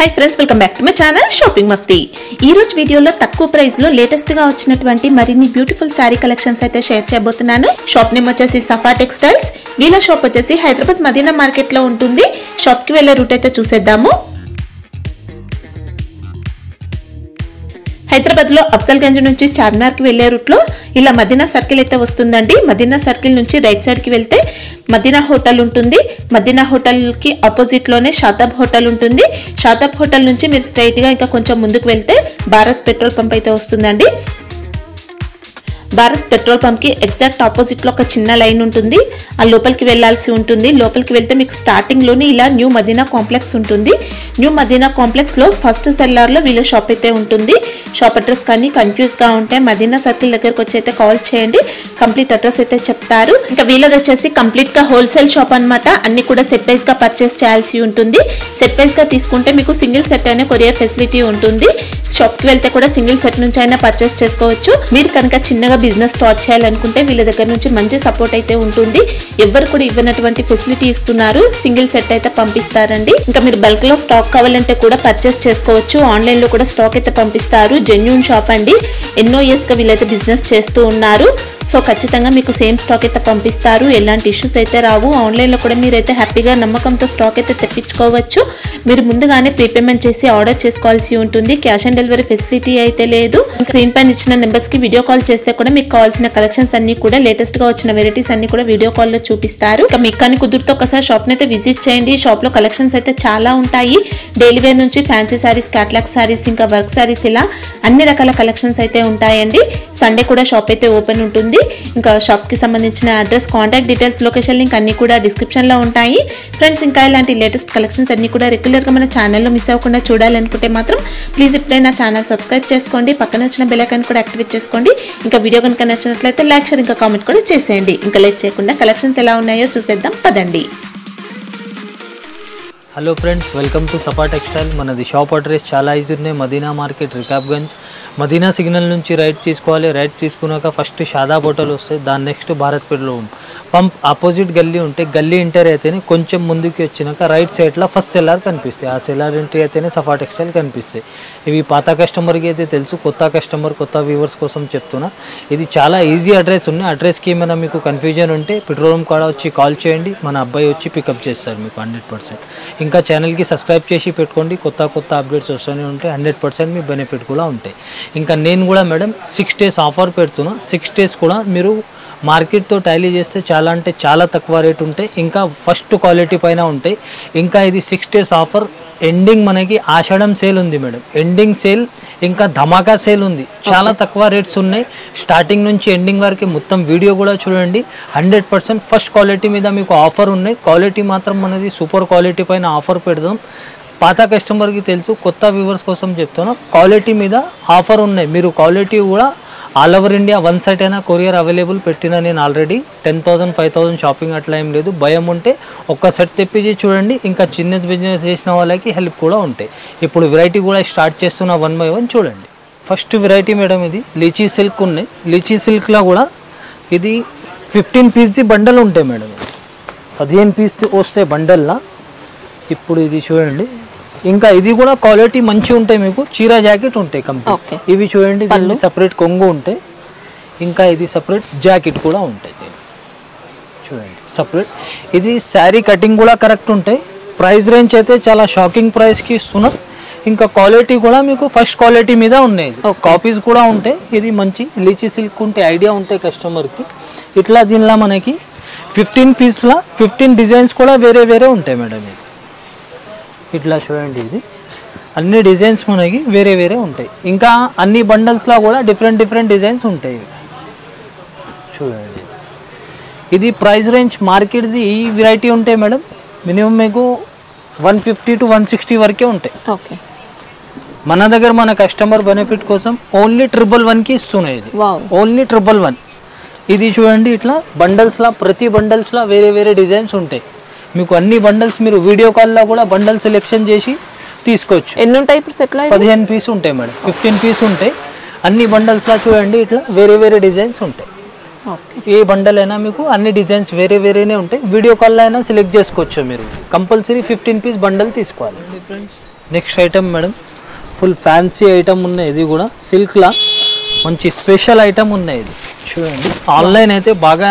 Hi friends welcome back to my channel shopping Masti. ఈ రోజు వీడియోలో తక్కువ ప్రైస్ లో లేటెస్ట్ గా వచ్చినటువంటి మరిన్ని బ్యూటిఫుల్ సారీ కలెక్షన్స్ అయితే షేర్ చేయబోతున్నాను। షాప్ నేమ్ వచ్చేసి సఫా టెక్స్టైల్స్। వీళ్ళ షాప్ వచ్చేసి హైదరాబాద్ మదీనా మార్కెట్ లో ఉంటుంది। షాప్ కి వెళ్ళే రూట్ అయితే చూసేద్దాము। హైదరాబాద్ లో అఫ్జల్గంజ్ నుంచి చార్మినార్ కి వెళ్లే రూట్ లో ఇలా మదీనా సర్కిల్ అయితే వస్తుందండి। మదీనా సర్కిల్ నుంచి రైట్ సైడ్ కి వెళ్తే మదీనా హోటల్ ఉంటుంది। మదీనా హోటల్ కి ఆపోజిట్ లోనే షాతాబ్ హోటల్ ఉంటుంది। షాతాబ్ హోటల్ నుంచి మీరు స్ట్రైట్ గా ఇంకా కొంచెం ముందుకు వెళ్తే భారత్ పెట్రోల్ పంప్ అయితే వస్తుందండి। భారత్ పెట్రోల్ పంప్ కి ఎగ్జాక్ట్ ఆపోజిట్ లో ఒక చిన్న లైన్ ఉంటుంది। ఆ లోపలికి వెళ్ళాల్సి ఉంటుంది। లోపలికి వెళ్తే మీకు స్టార్టింగ్ లోనే ఇలా న్యూ మదీనా కాంప్లెక్స్ ఉంటుంది। న్యూ మదీనా కాంప్లెక్స్ లో ఫస్ట్ సెల్లార్ లో వీళ్ళ షాప్ అయితే ఉంటుంది। షాప్ అడ్రస్ కానీ కన్ఫ్యూజ్ గా ఉంటే మదీనా సర్కిల్ దగ్గరకు వచ్చి అయితే కాల్ చేయండి, కంప్లీట్ అడ్రస్ అయితే చెప్తారు। ఇంకా వీళ్ళది వచ్చేసి కంప్లీట్ గా హోల్సేల్ షాప్ అన్నమాట। అన్ని కూడా సెట్ వైజ్ గా పర్చేస్ చేయాల్సి ఉంటుంది। సెట్ వైజ్ గా తీసుకుంటే మీకు సింగిల్ సెట్ అయినా కొరియర్ ఫెసిలిటీ ఉంటుంది। షాప్ కి వెళ్తే కూడా సింగిల్ సెట్ నుంచి అయినా పర్చేస్ చేసుకోవచ్చు। మీరు కనుక చిన్నగా బిజినెస్ స్టార్ట్ చేయాలనుకుంటే వీళ్ళ దగ్గర నుంచి మంచి సపోర్ట్ అయితే ఉంటుంది। ఎవరు కూడా ఇవ్వనటువంటి ఫెసిలిటీ ఇస్తున్నారు। సింగిల్ సెట్ అయితే పంపిస్తారండి। ఇంకా మీరు బల్క్ లో స్టాక్ కావాలంటే కూడా పర్చేస్ చేసుకోవచ్చు। ఆన్లైన్ లో కూడా స్టాక్ అయితే పంపిస్తారు। జెన్యూన్ షాప్ అండి, ఎన్నో ఇయర్స్ గా వీళ్ళైతే బిజినెస్ చేస్తూ ఉన్నారు। సో ఖచ్చితంగా మీకు సేమ్ స్టాక్ అయితే పంపిస్తారు। ఎలాంటి ఇష్యూస్ అయితే రావు। ఆన్లైన్ లో కూడా మీరైతే హ్యాపీగా నమ్మకంతో స్టాక్ అయితే తెప్పించుకోవచ్చు। మీరు ముందుగానే ప్రీపేమెంట్ చేసి ఆర్డర్ చేసుకోవాల్సి ఉంటుంది। క్యాష్ ఆన్ డెలివరీ ఫెసిలిటీ అయితే లేదు। స్క్రీన్ పైన ఇచ్చిన నెంబర్స్ కి వీడియో కాల్ చేస్తే కూడా మీకు కావాల్సిన కలెక్షన్స్ అన్ని కూడా లేటెస్ట్ గా వచ్చిన వెరైటీస్ అన్ని కూడా వీడియో కాల్ లో చూపిస్తారు। ఇంకా మీకు కానీ కుదురుతో ఒకసారి షాప్ ని అయితే విజిట్ చేయండి। షాప్ లో కలెక్షన్స్ అయితే చాలా ఉంటాయి। డైలీ వేర్ నుంచి ఫ్యాన్సీ సారీస్, క్యాట్లాగ్ సారీస్, ఇంకా వర్క్ సారీస్, ఇలా అన్ని రకాల కలెక్షన్స్ అయితే ఉంటాయండి। సండే కూడా షాప్ అయితే ఓపెన్ ఉంటుంది। ఇంకా షాప్ కి సంబంధించిన address, contact details, location link అన్ని కూడా డిస్క్రిప్షన్ లో ఉంటాయి ఫ్రెండ్స్। ఇంకా ఇలాంటి లేటెస్ట్ కలెక్షన్స్ అన్ని కూడా రెగ్యులర్ గా మన ఛానల్లో మిస్ అవ్వకుండా చూడాలనుకుంటే మాత్రం ప్లీజ్ ఇప్పుడే నా ఛానల్ సబ్స్క్రైబ్ చేసుకోండి, పక్కన వచ్చిన బెల్ ఐకాన్ కూడా యాక్టివేట్ చేసుకోండి। ఇంకా వీడియో కనుక నచ్చినట్లయితే లైక్, షేర్, ఇంకా కామెంట్ కూడా చేసేయండి। ఇంకా లేట్ చేయకుండా కలెక్షన్స్ ఎలా ఉన్నాయో చూసేద్దాం పదండి। Hello friends, welcome to Safa textile. మనది షాప్ అడ్రస్ చాలా ఈజీ ఉన్నాయి। మదీనా మార్కెట్, రికాబ్గంజ్। మదీనా సిగ్నల్ నుంచి రైట్ తీసుకోవాలి। రైట్ తీసుకున్నాక ఫస్ట్ షాదాబ్ హోటల్ వస్తాయి, దాని next Bharat petrol pump opposite గల్లీ ఉంటే గల్లీ ఎంటర్ అయితేనే కొంచెం ముందుకి వచ్చినాక రైట్ సైడ్లో ఫస్ట్ సెల్లార్ కనిపిస్తాయి। ఆ సెల్లార్ ఎంట్రీ అయితేనే సఫా టెక్స్టైల్ కనిపిస్తాయి। ఇవి పాత కస్టమర్కి అయితే తెలుసు, కొత్త కస్టమర్, కొత్త వ్యూవర్స్ కోసం చెప్తున్నా। ఇది చాలా ఈజీ అడ్రస్ ఉన్నాయి। అడ్రస్కి ఏమైనా మీకు కన్ఫ్యూజన్ ఉంటే పెట్రోల్ పంప్ కాడ వచ్చి కాల్ చేయండి, మన అబ్బాయి వచ్చి పికప్ చేస్తారు మీకు 100%। ఇంకా ఛానల్కి సబ్స్క్రైబ్ చేసి పెట్టుకోండి, కొత్త కొత్త అప్డేట్స్ వస్తూనే ఉంటాయి। 100% మీ బెనిఫిట్ కూడా ఉంటాయి। ఇంకా నేను కూడా మేడం 6 days ఆఫర్ పెడుతున్నా। 6 days కూడా మీరు మార్కెట్తో టాలీ చేస్తే చాలా అంటే చాలా తక్కువ రేట్ ఉంటాయి, ఇంకా ఫస్ట్ క్వాలిటీ పైన ఉంటాయి। ఇంకా ఇది 6 days ఆఫర్ ఎండింగ్ మనకి ఆషాఢం సేల్ ఉంది మేడం, ఎండింగ్ సేల్ ఇంకా ధమాకా సేల్ ఉంది। చాలా తక్కువ రేట్స్ ఉన్నాయి, స్టార్టింగ్ నుంచి ఎండింగ్ వరకు మొత్తం వీడియో కూడా చూడండి। 100% ఫస్ట్ క్వాలిటీ మీద మీకు ఆఫర్ ఉన్నాయి। క్వాలిటీ మాత్రం మనది సూపర్ క్వాలిటీ పైన ఆఫర్ పెడదాం। పాత కస్టమర్కి తెలుసు, కొత్త వ్యూవర్స్ కోసం చెప్తున్నా, క్వాలిటీ మీద ఆఫర్ ఉన్నాయి। మీరు క్వాలిటీ కూడా ఆల్ ఓవర్ ఇండియా 1 సెట్ అయినా కొరియర్ అవైలబుల్ పెట్టినా నేను ఆల్రెడీ 10,000 5,000 షాపింగ్ అట్లా ఏం లేదు। భయం ఉంటే ఒక్క సెట్ తెప్పించి చూడండి, ఇంకా చిన్న బిజినెస్ చేసిన వాళ్ళకి హెల్ప్ కూడా ఉంటాయి। ఇప్పుడు వెరైటీ కూడా స్టార్ట్ చేస్తున్న 1 by 1 చూడండి। ఫస్ట్ వెరైటీ మేడం ఇది లీచీ సిల్క్ ఉన్నాయి। లీచీ సిల్క్లో కూడా ఇది 15 పీస్ బండల్ ఉంటాయి మేడం, 15 పీస్ వస్తాయి బండల్లా। ఇప్పుడు ఇది చూడండి, ఇంకా ఇది కూడా క్వాలిటీ మంచి ఉంటాయి, మీకు చీరా జాకెట్ ఉంటాయి కంప్లీట్। ఇవి చూడండి, దీన్ని సపరేట్ కొంగు ఉంటాయి, ఇంకా ఇది సపరేట్ జాకెట్ కూడా ఉంటాయి చూడండి సపరేట్। ఇది శారీ కటింగ్ కూడా కరెక్ట్ ఉంటాయి। ప్రైస్ రేంజ్ అయితే చాలా షాకింగ్ ప్రైస్కి ఇస్తున్నాం। ఇంకా క్వాలిటీ కూడా మీకు ఫస్ట్ క్వాలిటీ మీద ఉన్నాయి, కాపీస్ కూడా ఉంటాయి। ఇది మంచి లీచీ సిల్క్ ఉంటే ఐడియా ఉంటాయి కస్టమర్కి। ఇట్లా దీనిలో మనకి 15 పీస్లో 15 డిజైన్స్ కూడా వేరే వేరే ఉంటాయి మేడం। ఇట్లా చూడండి, ఇది అన్ని డిజైన్స్ మనకి వేరే వేరే ఉంటాయి। ఇంకా అన్ని బండల్స్లో కూడా డిఫరెంట్ డిజైన్స్ ఉంటాయి చూడండి। ఇది ప్రైస్ రేంజ్ మార్కెట్ది ఈ వెరైటీ ఉంటాయి మేడం, మినిమం మీకు 150 to 160 వరకే ఉంటాయి। మన దగ్గర మన కస్టమర్ బెనిఫిట్ కోసం ఓన్లీ 111కి ఇస్తున్నాయి। ఇది ఓన్లీ 111। ఇది చూడండి, ఇట్లా బండల్స్లో ప్రతి బండల్స్లో వేరే వేరే డిజైన్స్ ఉంటాయి। మీకు అన్ని బండల్స్ మీరు వీడియో కాల్లో కూడా బండల్ సెలెక్షన్ చేసి తీసుకోవచ్చు। ఎన్ని ఉంటాయి ఇప్పుడు సెట్లో? 15 పీస్ ఉంటాయి మేడం, 15 పీస్ ఉంటాయి। అన్ని బండల్స్లో చూడండి ఇట్లా వేరే వేరే డిజైన్స్ ఉంటాయి। ఏ బండల్ అయినా మీకు అన్ని డిజైన్స్ వేరే వేరేనే ఉంటాయి। వీడియో కాల్లో అయినా సెలెక్ట్ చేసుకోవచ్చు మీరు, కంపల్సరీ 15 పీస్ బండల్ తీసుకోవాలి friends. Next item madam, full fancy item ఉన్నాయి. ఇది కూడా సిల్క్లా మంచి స్పెషల్ ఐటమ్ ఉన్నాయి. ఇది చూడండి, ఆన్లైన్ అయితే బాగా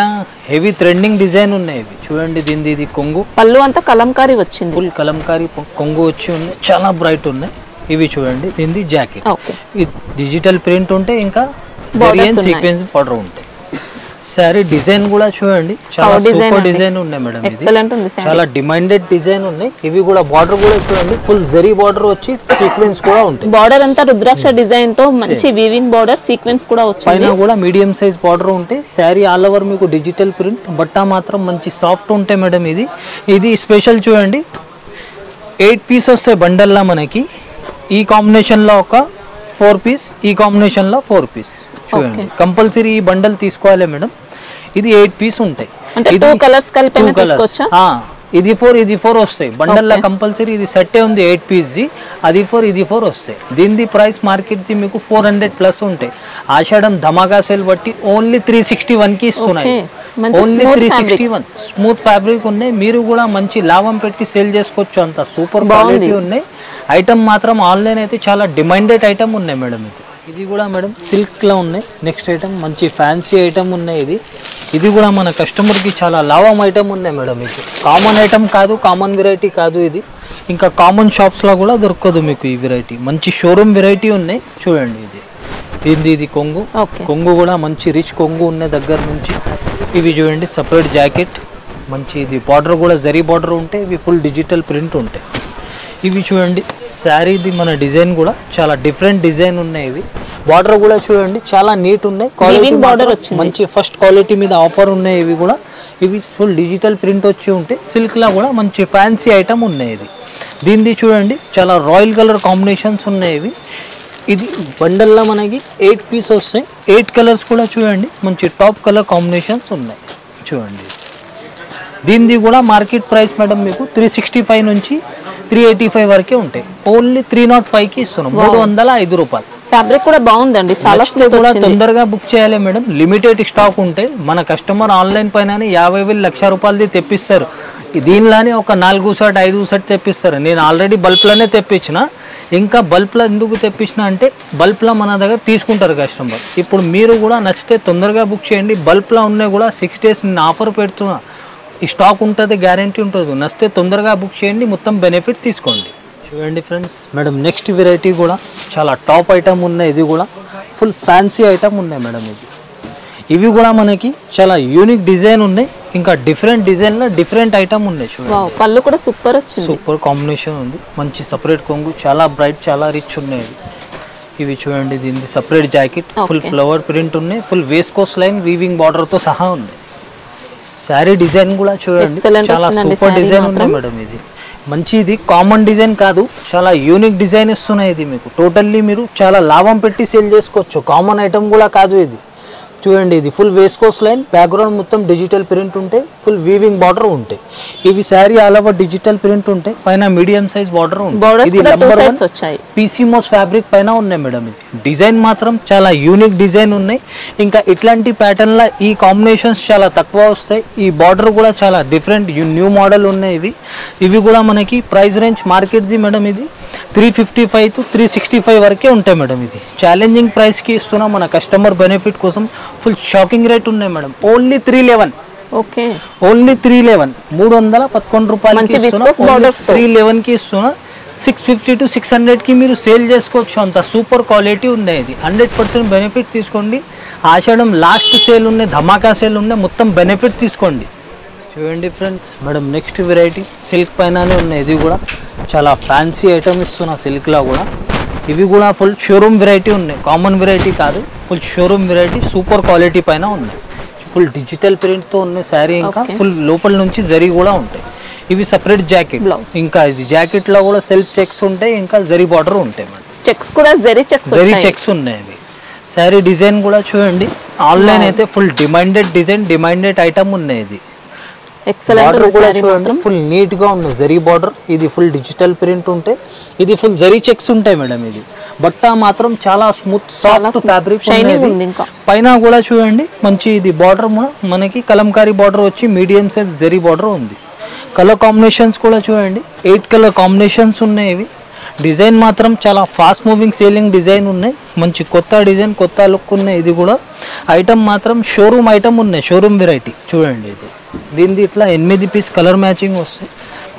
హెవీ ట్రెండింగ్ డిజైన్ ఉన్నాయి. ఇవి చూడండి, దీనిది ఇది కొంగు, పళ్ళు అంతా కలంకారీ వచ్చింది, ఫుల్ కలంకారీ కొంగు వచ్చి ఉన్నాయి, చాలా బ్రైట్ ఉన్నాయి. ఇవి చూడండి, దీనిది జాకెట్, ఇది డిజిటల్ ప్రింట్ ఉంటే ఇంకా సీక్వెన్స్ బార్డర్ ఉంటాయి. సారీ డిజైన్ కూడా చూడండి, చాలా సూపర్ డిజైన్ ఉన్నాయి మేడం. ఇది చాలా డిమాండెడ్ డిజైన్ ఉన్నాయి. ఇవి కూడా బార్డర్ కూడా చూడండి, ఫుల్ జరీ బార్డర్ వచ్చి సీక్వెన్స్ కూడా ఉంటాయి. బార్డర్ అంతా రుద్రాక్ష డిజైన్ తో మంచి వీవింగ్ బార్డర్, సీక్వెన్స్ కూడా వచ్చింది. పైన కూడా మీడియం సైజ్ బార్డర్ ఉంటాయి. సారీ ఆల్ ఓవర్ మీకు డిజిటల్ ప్రింట్, బట్ట మాత్రం మంచి సాఫ్ట్ ఉంటాయి మేడం. ఇది స్పెషల్ చూడండి, 8 పీస్ వస్తాయి బండల్లా మనకి. ఈ కాంబినేషన్ లో ఒక 4 పీస్, ఈ కాంబినేషన్ లో 4 పీస్. చూడండి, కంపల్సరీ ఈ బండల్ తీసుకోవాలి మేడం. ఇది 8 పీస్ ఉంటాయి. ఇది 2 కలర్స్ కలిపి తీసుకోవచ్చా? ఇది 4 వస్తాయి బండల్ లా కంపల్సరీ. ఇది సెట్టే ఉంది 8 పీస్ ది, అది 4 ఇది 4 వస్తాయి. దీని ప్రైస్ మార్కెట్ ది మీకు 400 ప్లస్ ఉంటాయి. ఆషాఢం ధమాకా సేల్ బట్టి ఓన్లీ 361 కి ఇస్తున్నాయి. ఓన్లీ 361 స్మూత్ ఫ్యాబ్రిక్ ఉన్నాయి. మీరు కూడా మంచి లాభం పెట్టి సేల్ చేసుకోవచ్చు. అంత సూపర్ క్వాలిటీ ఉన్నాయి. ఐటమ్ మాత్రం ఆన్లైన్ అయితే చాలా డిమాండెడ్ ఐటమ్ ఉన్నాయి మేడం. ఇది కూడా మేడం సిల్క్ లా ఉన్నాయి. నెక్స్ట్ ఐటమ్ మంచి ఫ్యాన్సీ ఐటమ్ ఉన్నాయి. ఇది కూడా మన కస్టమర్ కి చాలా లాభం ఐటమ్ ఉన్నాయి మేడం. ఇది కామన్ ఐటమ్ కాదు, కామన్ వెరైటీ కాదు. ఇది ఇంకా కామన్ షాప్స్ లో కూడా దొరకదు మీకు ఈ వెరైటీ. మంచి షోరూమ్ వెరైటీ ఉన్నాయి. చూడండి, ఇది కొంగు, కొంగు కూడా మంచి రిచ్ కొంగు ఉన్నాయి దగ్గర నుంచి. ఇవి చూడండి, సపరేట్ జాకెట్, మంచి ఇది బార్డర్ కూడా జరీ బార్డర్ ఉంటాయి. ఇవి ఫుల్ డిజిటల్ ప్రింట్ ఉంటాయి. ఇవి చూడండి, శారీది మన డిజైన్ కూడా చాలా డిఫరెంట్ డిజైన్ ఉన్నాయి. ఇవి బార్డర్ కూడా చూడండి, చాలా నీట్ ఉన్నాయి. క్వాలిటీ బార్డర్ మంచి ఫస్ట్ క్వాలిటీ మీద ఆఫర్ ఉన్నాయి. ఇవి కూడా ఇవి ఫుల్ డిజిటల్ ప్రింట్ వచ్చి ఉంటాయి. సిల్క్ లా కూడా మంచి ఫ్యాన్సీ ఐటమ్ ఉన్నాయి. దీనిది చూడండి, చాలా రాయల్ కలర్ కాంబినేషన్స్ ఉన్నాయి. ఇది బండల్లా మనకి 8 పీస్ వస్తాయి. 8 కలర్స్ కూడా చూడండి, మంచి టాప్ కలర్ కాంబినేషన్స్ ఉన్నాయి. చూడండి, దీనిది కూడా మార్కెట్ ప్రైస్ మేడం మీకు 365 నుంచి 385 వరకే ఉంటాయి. ఓన్లీ 305 కి ఇస్తున్నాం, 305 రూపాయలు. ఫ్యాబ్రిక్ కూడా బాగుందండి, చాలా కూడా తొందరగా బుక్ చేయాలి మేడం. లిమిటెడ్ స్టాక్ ఉంటాయి. మన కస్టమర్ ఆన్లైన్ పైన 50,000 లక్ష రూపాయలది తెప్పిస్తారు. దీనిలోనే ఒక 4 సెట్ 5 సెట్ తెప్పిస్తారు. నేను ఆల్రెడీ బల్బ్లోనే తెప్పించిన. ఇంకా బల్బ్లో ఎందుకు తెప్పించిన అంటే బల్బ్లో మన దగ్గర తీసుకుంటారు కస్టమర్. ఇప్పుడు మీరు కూడా నచ్చితే తొందరగా బుక్ చేయండి. బల్బ్లో ఉన్నాయి కూడా 6 days నేను ఆఫర్ పెడుతున్నా. ఈ స్టాక్ ఉంటుంది, గ్యారంటీ ఉంటుంది. నచ్చితే తొందరగా బుక్ చేయండి, మొత్తం బెనిఫిట్స్ తీసుకోండి. చూడండి ఫ్రెండ్స్, మేడం నెక్స్ట్ వెరైటీ కూడా చాలా టాప్ ఐటమ్ ఉన్నాయి. ఇది కూడా ఫుల్ ఫ్యాన్సీ ఐటమ్ ఉన్నాయి మేడం. ఇవి కూడా మనకి చాలా యూనిక్ డిజైన్ ఉన్నాయి. ఇంకా డిఫరెంట్ డిజైన్లో డిఫరెంట్ ఐటమ్ ఉన్నాయి. చూడండి, పళ్ళు కూడా సూపర్ వచ్చింది, సూపర్ కాంబినేషన్ ఉంది. మంచి సపరేట్ కొంగు, చాలా బ్రైట్, చాలా రిచ్ ఉన్నాయి. ఇవి చూడండి, దీనికి separate jacket, full flower print ఉన్నాయి. ఫుల్ వేస్కోస్ లైన్ వీవింగ్ బార్డర్తో సహా ఉంది. శారీ డిజైన్ కూడా చూడండి, చాలా సూపర్ డిజైన్ ఉంది మేడం. ఇది మంచి, ఇది కామన్ డిజైన్ కాదు, చాలా యూనిక్ డిజైన్ ఇస్తున్నాయి. ఇది మీకు టోటల్లీ మీరు చాలా లాభం పెట్టి సేల్ చేసుకోవచ్చు. కామన్ ఐటమ్ కూడా కాదు ఇది. చూడండి, ఇది ఫుల్ వేస్కోస్ లైన్, బ్యాక్గ్రౌండ్ మొత్తం డిజిటల్ ప్రింట్ ఉంటాయి. ఫుల్ వీవింగ్ బార్డర్ ఉంటాయి. ఇవి sari all over digital print ఉంటాయి. పైన మీడియం సైజ్ బార్డర్ ఉంటుంది. ఇది నంబర్ 1 పీసీమోస్ ఫ్యాబ్రిక్ పైన ఉన్నాయి మేడం. ఇది డిజైన్ మాత్రం చాలా యూనిక్ డిజైన్ ఉన్నాయి. ఇంకా ఇట్లాంటి ప్యాటర్న్ లా ఈ కాంబినేషన్స్ చాలా తక్కువ వస్తాయి. ఈ బార్డర్ కూడా చాలా డిఫరెంట్ న్యూ మోడల్ ఉన్నాయి. ఇవి కూడా మనకి price range market the madam. ఇది 355 to 365 వరకే ఉంటాయి మేడం. ఇది ఛాలెంజింగ్ ప్రైస్ కి ఇస్తున్నాం మన కస్టమర్ బెనిఫిట్ కోసం. ఫుల్ షాకింగ్ రేట్ ఉన్నాయి మేడం. ఓన్లీ 311. ఓకే, ఓన్లీ 311, 311 రూపాయలకి 311 కి ఇస్తున్నా. 650 to 600 కి మీరు సేల్ చేసుకోవచ్చు. అంత సూపర్ క్వాలిటీ ఉన్నాయి. ఇది 100% బెనిఫిట్ తీసుకోండి. ఆషాఢం లాస్ట్ సేల్ ఉన్నాయి, ధమాకా సేల్ ఉన్నాయి, మొత్తం బెనిఫిట్ తీసుకోండి. చూడండి friends, madam next variety silk పైననే ఉన్నాయి. ఇది కూడా చాలా ఫ్యాన్సీ ఐటమ్ ఇస్తున్నా సిల్క్లో కూడా. ఇవి కూడా ఫుల్ షోరూమ్ వెరైటీ ఉన్నాయి, కామన్ వెరైటీ కాదు. Full showroom variety, super quality పైన ఉన్నాయి. ఫుల్ డిజిటల్ ప్రింట్తో ఉన్నాయి శారీ. ఇంకా ఫుల్ లోపల నుంచి జరీ కూడా ఉంటాయి. ఇవి సపరేట్ జాకెట్. ఇంకా ఇది జాకెట్లో కూడా సెల్ఫ్ చెక్స్ ఉంటాయి. ఇంకా జరీ బార్డర్ ఉంటాయి మేడం. చెక్స్ కూడా జరీ చెక్స్ ఉన్నాయి. ఇవి శారీ డిజైన్ కూడా చూడండి. ఆన్లైన్ అయితే full demanded design, demanded item ఉన్నాయి. ఇది చూడండి, ఫుల్ నీట్ గా ఉంది జరీ బార్డర్. ఇది ఫుల్ డిజిటల్ ప్రింట్ ఉంటాయి. ఇది ఫుల్ జరీ చెక్స్ ఉంటాయి మేడం. ఇది బట్ట మాత్రం చాలా స్మూత్ సాఫ్ట్ ఫ్యాబ్రిక్. పైన కూడా చూడండి మంచి ఇది బార్డర్ మనకి కలంకారీ బార్డర్ వచ్చి మీడియం సైజ్ జరీ బార్డర్ ఉంది. కలర్ కాంబినేషన్స్ కూడా చూడండి, 8 కలర్ కాంబినేషన్స్ ఉన్నాయి. ఇవి డిజైన్ మాత్రం చాలా ఫాస్ట్ మూవింగ్ సేలింగ్ డిజైన్ ఉన్నాయి, మంచి కొత్త డిజైన్ కొత్త లుక్ ఉన్నాయి. ఇది కూడా ఐటమ్ మాత్రం షోరూమ్ ఐటమ్ ఉన్నాయి, షోరూమ్ వెరైటీ చూడండి. ఇది దీనిది ఇట్లా 8 పీస్ కలర్ మ్యాచింగ్ వస్తాయి.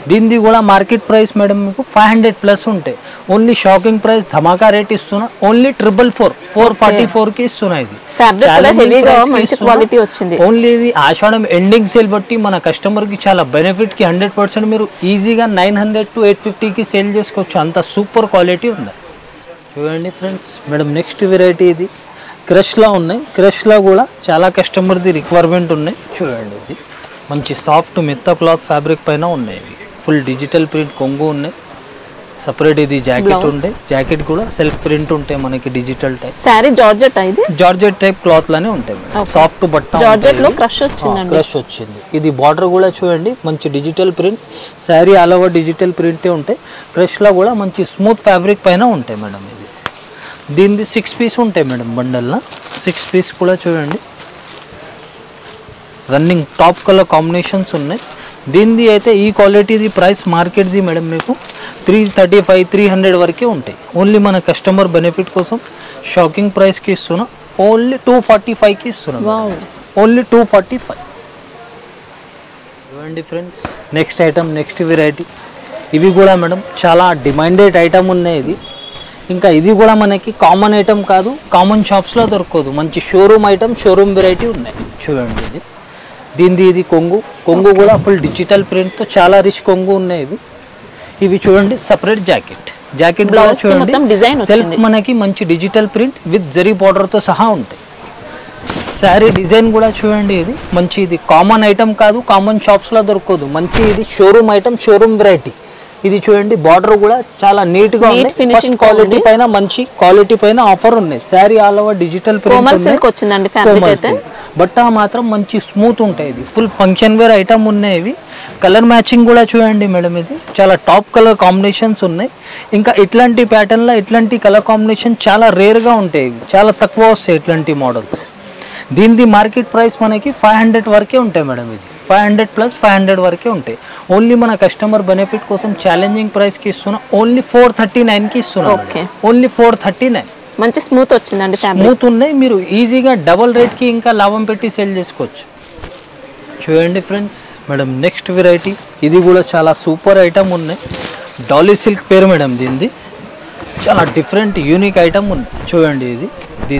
దీనిది కూడా మార్కెట్ ప్రైస్ మేడం మీకు 500+ ఉంటాయి. ఓన్లీ షాకింగ్ ప్రైస్ ధమాకా రేట్ ఇస్తున్నా, ఓన్లీ 444కి ఇస్తున్నా. ఇది ఓన్లీ ఇది ఆషాఢం ఎండింగ్ సేల్ బట్టి మన కస్టమర్కి చాలా బెనిఫిట్కి 100% మీరు ఈజీగా 900 to 850కి సేల్ చేసుకోవచ్చు, అంత సూపర్ క్వాలిటీ ఉంది. చూడండి ఫ్రెండ్స్ మేడం నెక్స్ట్ వెరైటీ ఇది క్రష్లా ఉన్నాయి. క్రష్లా కూడా చాలా కస్టమర్ది రిక్వైర్మెంట్ ఉన్నాయి. చూడండి ఇది మంచి సాఫ్ట్ మెత్త క్లాత్ ఫ్యాబ్రిక్ పైన ఉన్నాయి. ఫుల్ డిజిటల్ ప్రింట్ కొంగు ఉన్నాయి. సపరేట్ ఇది జాకెట్ ఉండే, జాకెట్ కూడా సెల్ఫ్ ప్రింట్ ఉంటాయి మనకి డిజిటల్ టైప్. సారీ జార్జెట్ ఇది జార్జెట్ టైప్ క్లాత్ లానే ఉంటాయి మేడం, సాఫ్ట్ బట్ట. జార్జెట్ లో క్రష్ వచ్చిందండి, క్రష్ వచ్చింది. ఇది బార్డర్ కూడా చూడండి మంచి digital print, sari all over digital ప్రింటే ఉంటాయి. క్రష్ లో కూడా మంచి స్మూత్ ఫ్యాబ్రిక్ పైన ఉంటాయి మేడం. ఇది దీనిది 6 పీస్ ఉంటాయి మేడం బండల్లో. 6 పీస్ కూడా చూడండి రన్నింగ్ టాప్ కలర్ కాంబినేషన్స్ ఉన్నాయి. దీనిది అయితే ఈ క్వాలిటీది ప్రైస్ మార్కెట్ది మేడం మీకు 335-300 వరకే ఉంటాయి. ఓన్లీ మన కస్టమర్ బెనిఫిట్ కోసం షాకింగ్ ప్రైస్కి ఇస్తున్నా, ఓన్లీ 245కి ఇస్తున్నాం. ఓన్లీ 245. చూడండి friends next item next variety. ఇవి కూడా మేడం చాలా డిమాండెడ్ ఐటమ్ ఉన్నాయి. ఇది ఇంకా ఇది కూడా మనకి కామన్ ఐటమ్ కాదు, కామన్ షాప్స్లో దొరకదు, మంచి షోరూమ్ ఐటమ్ షోరూమ్ వెరైటీ ఉన్నాయి. చూడండి ఇది దీనిది ఇది కొంగు కూడా ఫుల్ డిజిటల్ ప్రింట్తో చాలా రిచ్ కొంగు ఉన్నాయి. ఇవి చూడండి సపరేట్ జాకెట్ కూడా చూడండి సెల్ఫ్ మనకి మంచి డిజిటల్ ప్రింట్ విత్ జరీ బార్డర్తో సహా ఉంటాయి. శారీ డిజైన్ కూడా చూడండి ఇది మంచి, ఇది కామన్ ఐటమ్ కాదు, కామన్ షాప్స్లో దొరకదు, మంచి ఇది షోరూమ్ ఐటమ్ షోరూమ్ వెరైటీ. ఇది చూడండి బార్డర్ కూడా చాలా నీట్ గా ఉంది, ఫస్ట్ క్వాలిటీ పైన మంచి క్వాలిటీ పైన ఆఫర్ ఉన్నాయి. Sari all over digital print, బట్ట మాత్రం మంచి స్మూత్ ఉంటాయి. ఇది ఫుల్ ఫంక్షన్ వేర్ ఐటమ్ ఉన్నాయి. ఇవి కలర్ మ్యాచింగ్ కూడా చూడండి మేడం, ఇది చాలా టాప్ కలర్ కాంబినేషన్స్ ఉన్నాయి. ఇంకా ఇట్లాంటి ప్యాటర్న్లో ఇట్లాంటి కలర్ కాంబినేషన్ చాలా రేర్గా ఉంటాయి, చాలా తక్కువ వస్తాయి ఇట్లాంటి మోడల్స్. దీనిది మార్కెట్ ప్రైస్ మనకి 500 వరకే ఉంటాయి మేడం. ఇది 500+500 వరకే ఉంటాయి. ఓన్లీ మన కస్టమర్ బెనిఫిట్ కోసం ఛాలెంజింగ్ ప్రైస్కి ఇస్తున్నా, ఓన్లీ 439కి ఇస్తున్నాం. ఓన్లీ 439. మంచి స్మూత్ వచ్చిందండి, స్మూత్ ఉన్నాయి. మీరు ఈజీగా డబల్ రేట్కి ఇంకా లాభం పెట్టి సేల్ చేసుకోవచ్చు. చూడండి ఫ్రెండ్స్ మేడం నెక్స్ట్ వెరైటీ. ఇది కూడా చాలా సూపర్ ఐటమ్ ఉన్నాయి. డాలీ సిల్క్ పేరు మేడం దీనిది, చాలా డిఫరెంట్ యూనిక్ ఐటమ్ ఉంది. చూడండి ఇది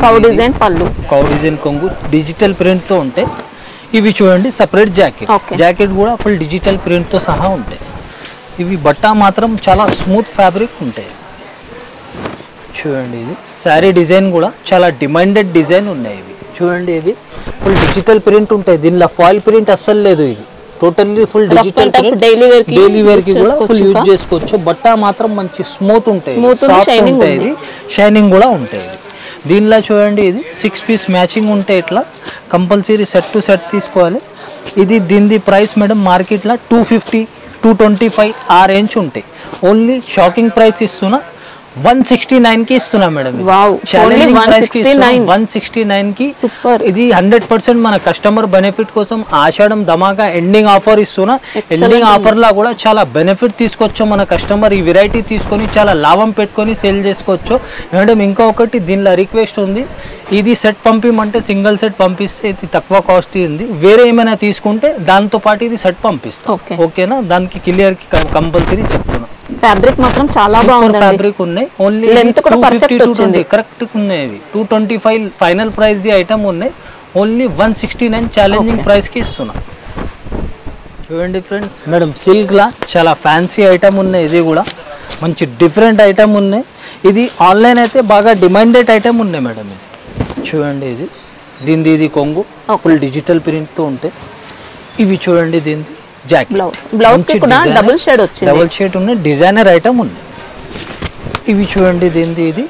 కౌ డిజైన్ పళ్ళు, కౌ డిజైన్ కొంగు డిజిటల్ ప్రింట్తో ఉంటాయి. ఇవి చూడండి సపరేట్ జాకెట్ కూడా ఫుల్ డిజిటల్ ప్రింట్తో సహా ఉంటాయి. ఇవి బట్ట మాత్రం చాలా స్మూత్ ఫ్యాబ్రిక్ ఉంటాయి. చూడండి ఇది శారీ డిజైన్ కూడా చాలా డిమాండెడ్ డిజైన్ ఉన్నాయి. ఇవి చూడండి ఇది ఫుల్ డిజిటల్ ప్రింట్ ఉంటాయి, దీనిలో ఫాయిల్ ప్రింట్ అస్సలు లేదు. ఇది totally full digital print, daily wear కి కూడా ఫుల్ యూజ్ చేసుకోవచ్చు. బట్ట మాత్రం మంచి స్మూత్ ఉంటాయి, సాఫ్ట్ ఉంటాయి, ఇది షైనింగ్ కూడా ఉంటాయి. దీనిలో చూడండి ఇది 6 పీస్ మ్యాచింగ్ ఉంటాయి. ఇట్లా కంపల్సరీ సెట్ టు సెట్ తీసుకోవాలి. ఇది దీనిది ప్రైస్ మేడం మార్కెట్లో 250-225 ఆ రేంజ్ ఉంటాయి. ఓన్లీ షాకింగ్ ప్రైస్ ఇస్తున్నా 169కి ఇస్తున్నా మేడం. 169కి సూపర్. ఇది 100% మన కస్టమర్ బెనిఫిట్ కోసం ఆషాఢం ధమాకా ఎండింగ్ ఆఫర్ ఇస్తున్నా. ఎండింగ్ ఆఫర్ లా కూడా చాలా బెనిఫిట్ తీసుకోవచ్చు మన కస్టమర్. ఈ వెరైటీ తీసుకొని చాలా లాభం పెట్టుకొని సేల్ చేసుకోవచ్చు మేడం. ఇంకొకటి దీనిలో రిక్వెస్ట్ ఉంది, ఇది సెట్ పంపిమంటే సింగిల్ సెట్ పంపిస్తే ఇది తక్కువ కాస్ట్ ఉంది. వేరే ఏమైనా తీసుకుంటే దాంతో పాటు ఇది సెట్ పంపిస్తాం. ఓకేనా, దానికి క్లియర్ కంపల్సరీ చెప్తున్నా. ఫ్యాబ్రిక్ మాత్రం చాలా బాగుంది, ఫ్యాబ్రిక్ ఉన్నాయి. ఓన్లీ లెంత్ కూడా పర్ఫెక్ట్ వచ్చింది, కరెక్ట్ ఉన్నాయి. 225 ఫైనల్ ప్రైస్ ది ఐటమ్ ఉన్నాయి. ఓన్లీ 169 ఛాలెంజింగ్ ప్రైస్ కి ఇస్తున్నా. చూడండి ఫ్రెండ్స్ మేడం సిల్క్ లా చాలా ఫ్యాన్సీ ఐటమ్ ఉన్నాయి. ఇది కూడా మంచి డిఫరెంట్ ఐటమ్ ఉన్నాయి. ఇది ఆన్లైన్ అయితే బాగా డిమాండెడ్ ఐటమ్ ఉన్నాయి మేడం. ఇది చూడండి ఇది దీనిది ఇది కొంగు ఫుల్ డిజిటల్ ప్రింట్ తో ఉంటాయి. ఇవి చూడండి దీనిది జాకెట్, బ్లౌజ్ కి కూడా డబుల్ షేడ్ వచ్చింది, డబుల్ షేడ్ ఉన్నాయి, డిజైనర్ ఐటమ్ ఉంది. ఇవి చూడండి దీనిది ఇది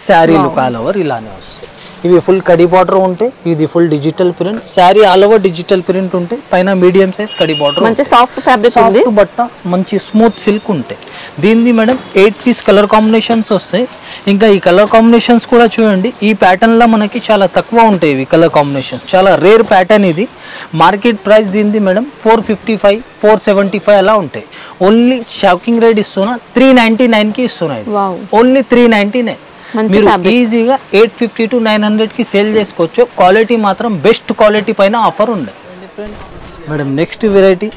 శారీ లుక్ ఆల్ ఓవర్ ఇలానే వస్తాయి. ఇవి ఫుల్ కడి బార్డర్ ఉంటాయి, ఇది full digital print. Sari all over digital print ఉంటాయి, పైన మీడియం సైజ్ కడి బార్డర్. మంచి సాఫ్ట్ ఫ్యాబ్రిక్ ఉంది, సాఫ్ట్ బట్ట, మంచి స్మూత్ సిల్క్ ఉంటాయి. దీనిది మేడం 8 పీస్ కలర్ కాంబినేషన్స్ వస్తాయి. ఇంకా ఈ కలర్ కాంబినేషన్స్ కూడా చూడండి, ఈ ప్యాటర్న్ లో మనకి చాలా తక్కువ ఉంటాయి. ఇవి కలర్ కాంబినేషన్స్ చాలా రేర్ ప్యాటర్న్. ఇది మార్కెట్ ప్రైస్ దీనిది మేడం 455, 475 అలా ఉంటాయి. ఓన్లీ షాకింగ్ రేట్ ఇస్తున్నా 399కి ఇస్తున్నాయి. ఓన్లీ 399. మీరు ఈజీగా 850 to 900కి సేల్ చేసుకోవచ్చు. క్వాలిటీ మాత్రం బెస్ట్ క్వాలిటీ పైన ఆఫర్ ఉంది ఫ్రెండ్స్. మేడం నెక్స్ట్ వెరైటీ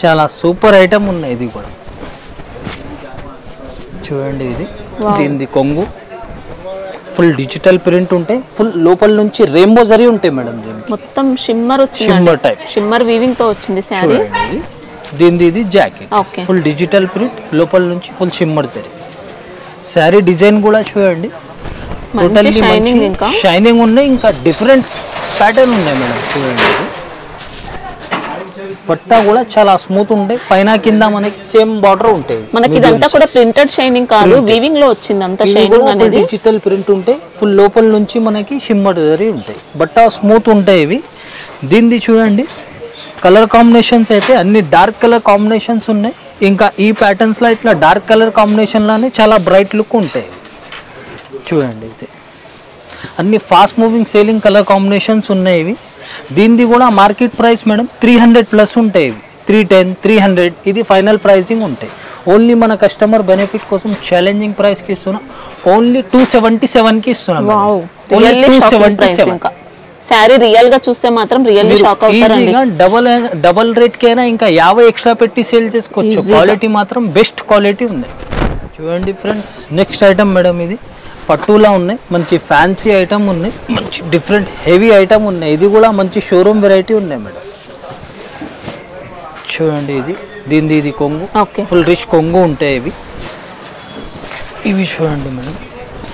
చాలా సూపర్ ఐటమ్ ఉన్నాయి. ఇది కూడా చూడండి, ఇది దీనిది కొంగు ఫుల్ డిజిటల్ ప్రింట్ ఉంటాయి, ఫుల్ లోపల నుంచి రెయిన్బో జరీ ఉంటాయి మేడం. మొత్తం షిమ్మర్ వచ్చింది, షిమ్మర్ టైప్, షిమ్మర్ వీవింగ్ తో వచ్చింది సారీ. దీనిది ఇది జాకెట్ ఫుల్ డిజిటల్ ప్రింట్, లోపల నుంచి full shimmer zari. Sari design కూడా చూడండి, టోటల్లీ షైనింగ్ ఉన్నాయి, ఇంకా డిఫరెంట్ ప్యాటర్న్ ఉన్నాయి మేడం. చూడండి, పట్టా కూడా చాలా స్మూత్ ఉంటాయి, పైన కింద మనకి సేమ్ బార్డర్ ఉంటాయి. మనకి ఇదంతా కూడా ప్రింటెడ్ షైనింగ్ కాదు, వీవింగ్ లో వచ్చింది అంతా షైనింగ్ అనేది. డిజిటల్ ప్రింట్ ఉంటాయి, ఫుల్ లోపల నుంచి మనకి షిమ్మర్ జరీ ఉంటాయి, బట్ట స్మూత్ ఉంటాయి ఇవి. దీనిది చూడండి కలర్ కాంబినేషన్స్ అయితే అన్ని డార్క్ కలర్ కాంబినేషన్స్ ఉన్నాయి. ఇంకా ఈ ప్యాటర్న్స్ లో ఇట్లా డార్క్ కలర్ కాంబినేషన్ లానే చాలా బ్రైట్ లుక్ ఉంటాయి. చూడండి, ఇది అన్ని fast moving selling colour combinations ఉన్నాయి ఇవి. దీనిది కూడా మార్కెట్ ప్రైస్ మేడం 300 ప్లస్ ఉంటాయి ఇవి. 310, 300 ఇది ఫైనల్ ప్రైసింగ్ ఉంటాయి. ఓన్లీ మన కస్టమర్ బెనిఫిట్ కోసం ఛాలెంజింగ్ ప్రైస్ కి ఇస్తున్నా, ఓన్లీ 277కి ఇస్తున్నాం. సారీ రియల్ గా చూస్తే మాత్రం రియల్లీ షాక్ అవుతారండి. డబల్ రేట్ కైనా ఇంకా 50 ఎక్స్ట్రా పెట్టి సేల్ చేసుకోవచ్చు. క్వాలిటీ మాత్రం బెస్ట్ క్వాలిటీ ఉంది. చూడండి ఫ్రెండ్స్, నెక్స్ట్ ఐటమ్ మేడం ఇది పట్టులా ఉన్నాయి, మంచి ఫ్యాన్సీ ఐటమ్ ఉన్నాయి, మంచి డిఫరెంట్ హెవీ ఐటమ్ ఉన్నాయి. ఇది కూడా మంచి షోరూమ్ వెరైటీ ఉన్నాయి మేడం. చూడండి, దీనిది ఇది కొంగు, ఫుల్ రిచ్ కొంగు ఉంటాయి ఇవి. ఇవి చూడండి మేడం